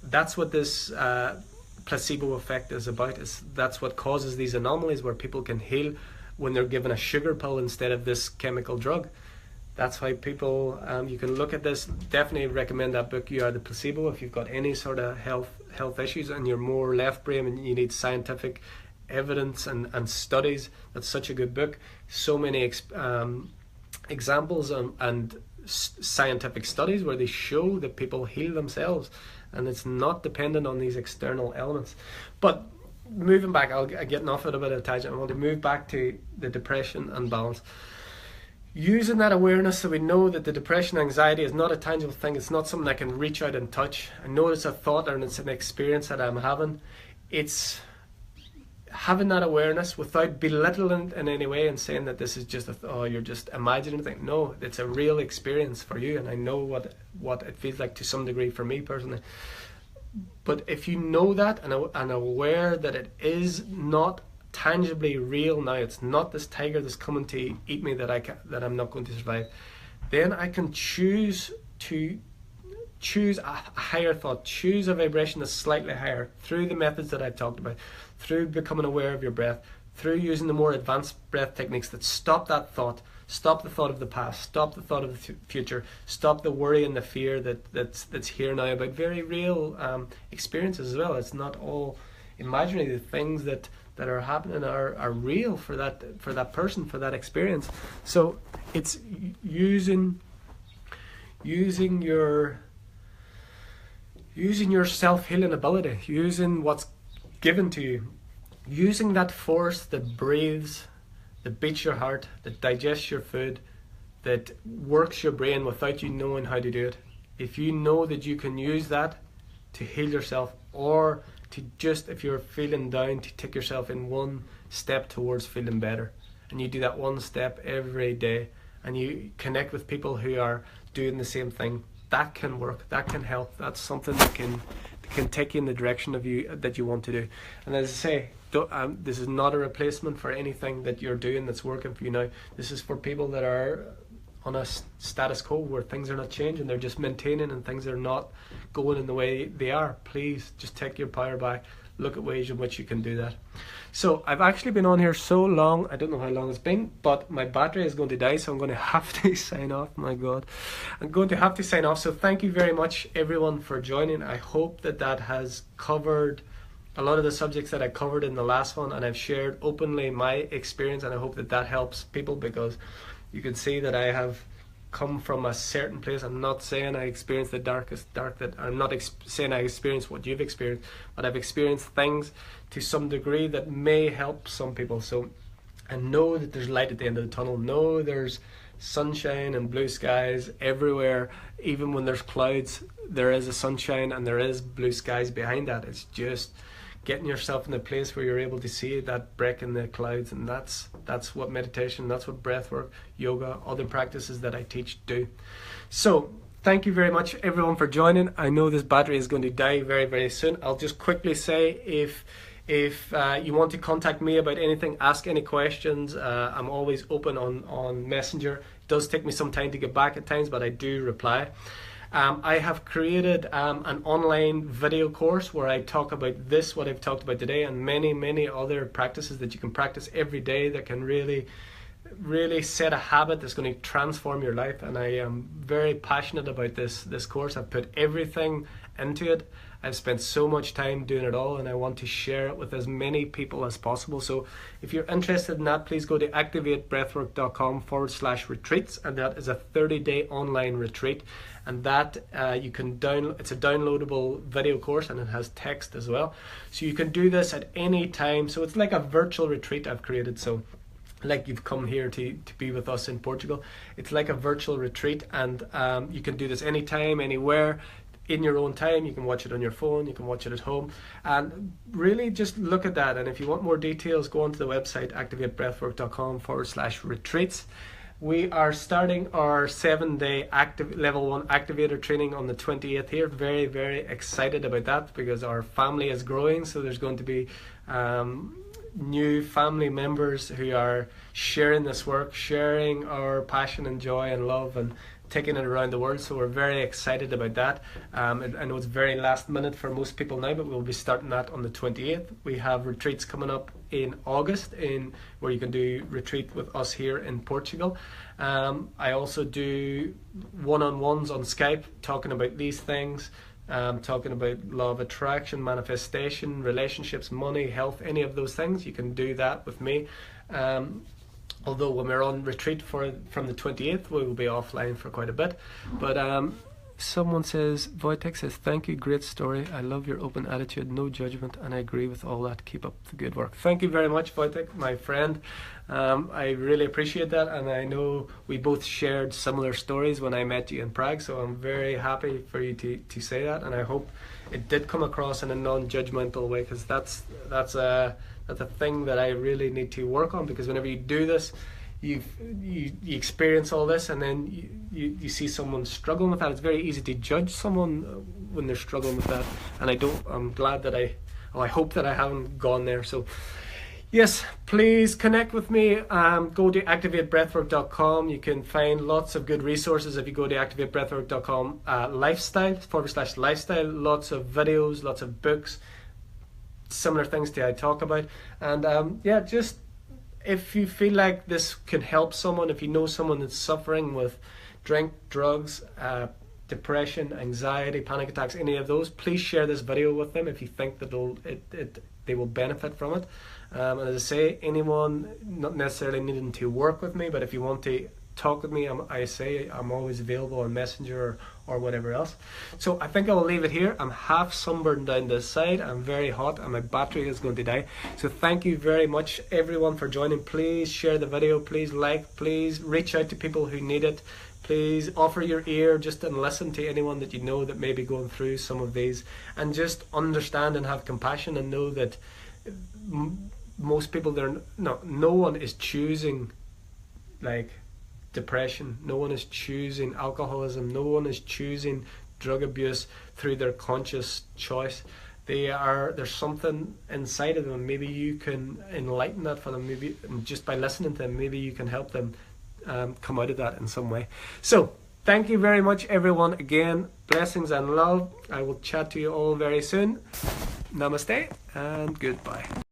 That's what this placebo effect is about. That's what causes these anomalies where people can heal when they're given a sugar pill instead of this chemical drug. That's why people, you can look at this. Definitely recommend that book, You Are the Placebo, if you've got any sort of health issues and you're more left brain and you need scientific evidence and studies. That's such a good book. So many examples and scientific studies where they show that people heal themselves, and it's not dependent on these external elements. But moving back, I'll get off at a bit of a tangent. I want to move back to the depression and balance. Using that awareness so we know that the depression, anxiety is not a tangible thing. It's not something I can reach out and touch. I know it's a thought and it's an experience that I'm having. It's having that awareness without belittling in any way and saying that this is just you're just imagining things. No, it's a real experience for you, and I know what it feels like to some degree for me personally. But if you know that and aware that it is not tangibly real now, it's not this tiger that's coming to eat me that I'm not going to survive, then I can choose a higher thought, choose a vibration that's slightly higher through the methods that I've talked about, through becoming aware of your breath, through using the more advanced breath techniques that stop that thought, stop the thought of the past, stop the thought of the future, stop the worry and the fear that's here now about very real experiences as well. It's not all imaginary. The things that are happening are real for that person, for that experience. So it's using your self-healing ability, using what's given to you. using that force that breathes, that beats your heart, that digests your food, that works your brain without you knowing how to do it. If you know that you can use that to heal yourself, or to just, if you're feeling down, to take yourself in one step towards feeling better, and you do that one step every day, and you connect with people who are doing the same thing, that can work, that can help. That's something that can take you in the direction of you that you want to do. And as I say, this is not a replacement for anything that you're doing that's working for you now. This is for people that are on a status quo where things are not changing, they're just maintaining, and things are not going in the way they are. Please just take your power back. Look at ways in which you can do that. So I've actually been on here so long, I don't know how long it's been, but my battery is going to die, so I'm going to have to sign off. My God, I'm going to have to sign off. So thank you very much, everyone, for joining. I hope that has covered a lot of the subjects that I covered in the last one, and I've shared openly my experience, and I hope that helps people, because you can see that I have come from a certain place. I'm not saying I experienced the darkest dark, that I'm not saying I experienced what you've experienced, but I've experienced things to some degree that may help some people. So, and know that there's light at the end of the tunnel. Know there's sunshine and blue skies everywhere. Even when there's clouds, there is a sunshine and there is blue skies behind that. It's just getting yourself in a place where you're able to see that break in the clouds, and that's what meditation, that's what breathwork, yoga, other practices that I teach do. So thank you very much, everyone, for joining. I know this battery is going to die very, very soon. I'll just quickly say, if you want to contact me about anything, ask any questions, I'm always open on Messenger. It does take me some time to get back at times, but I do reply. I have created an online video course where I talk about what I've talked about today, and many, many other practices that you can practice every day that can really, really set a habit that's going to transform your life. And I am very passionate about this course. I've put everything into it. I've spent so much time doing it all, and I want to share it with as many people as possible. So if you're interested in that, please go to activatebreathwork.com/retreats, and that is a 30-day online retreat. And that you can download. It's a downloadable video course, and it has text as well. So you can do this at any time. So it's like a virtual retreat I've created. So like you've come here to be with us in Portugal. It's like a virtual retreat, and you can do this anytime, anywhere, in your own time. You can watch it on your phone, you can watch it at home, and really just look at that. And if you want more details, go onto the website activatebreathwork.com/retreats. We are starting our 7-day level 1 activator training on the 28th here. Very, very excited about that, because our family is growing. So there's going to be new family members who are sharing this work, sharing our passion and joy and love, and taking it around the world. So we're very excited about that. I know it's very last minute for most people now, but we'll be starting that on the 28th. We have retreats coming up in August where you can do retreat with us here in Portugal. I also do one-on-ones on Skype, talking about these things, talking about law of attraction, manifestation, relationships, money, health, any of those things. You can do that with me. Although when we're on retreat from the 28th, we will be offline for quite a bit. But someone says, Wojtek says, thank you, great story. I love your open attitude, no judgment, and I agree with all that. Keep up the good work. Thank you very much, Wojtek, my friend. I really appreciate that, and I know we both shared similar stories when I met you in Prague, so I'm very happy for you to say that, and I hope it did come across in a non-judgmental way, because that's a thing that I really need to work on, because whenever you do this, you experience all this, and then you see someone struggling with that. It's very easy to judge someone when they're struggling with that, and I'm glad that I hope that I haven't gone there. So yes, please connect with me. Go to activatebreathwork.com. You can find lots of good resources if you go to activatebreathwork.com /lifestyle. Lots of videos, lots of books, similar things to I talk about. And just if you feel like this can help someone, if you know someone that's suffering with drink, drugs, depression, anxiety, panic attacks, any of those, please share this video with them if you think that they will benefit from it. And as I say, anyone not necessarily needing to work with me, but if you want to talk with me, I'm always available on Messenger or whatever else. So I think I will leave it here. I'm half sunburned down this side. I'm very hot and my battery is going to die. So thank you very much everyone for joining. Please share the video, please like, please reach out to people who need it. Please offer your ear just and listen to anyone that you know that may be going through some of these, and just understand and have compassion and know that most people no one is choosing like depression, no one is choosing alcoholism, no one is choosing drug abuse through their conscious choice. There's something inside of them. Maybe you can enlighten that for them, maybe just by listening to them, maybe you can help them come out of that in some way. So thank you very much everyone. Again, blessings and love. I will chat to you all very soon. Namaste and goodbye.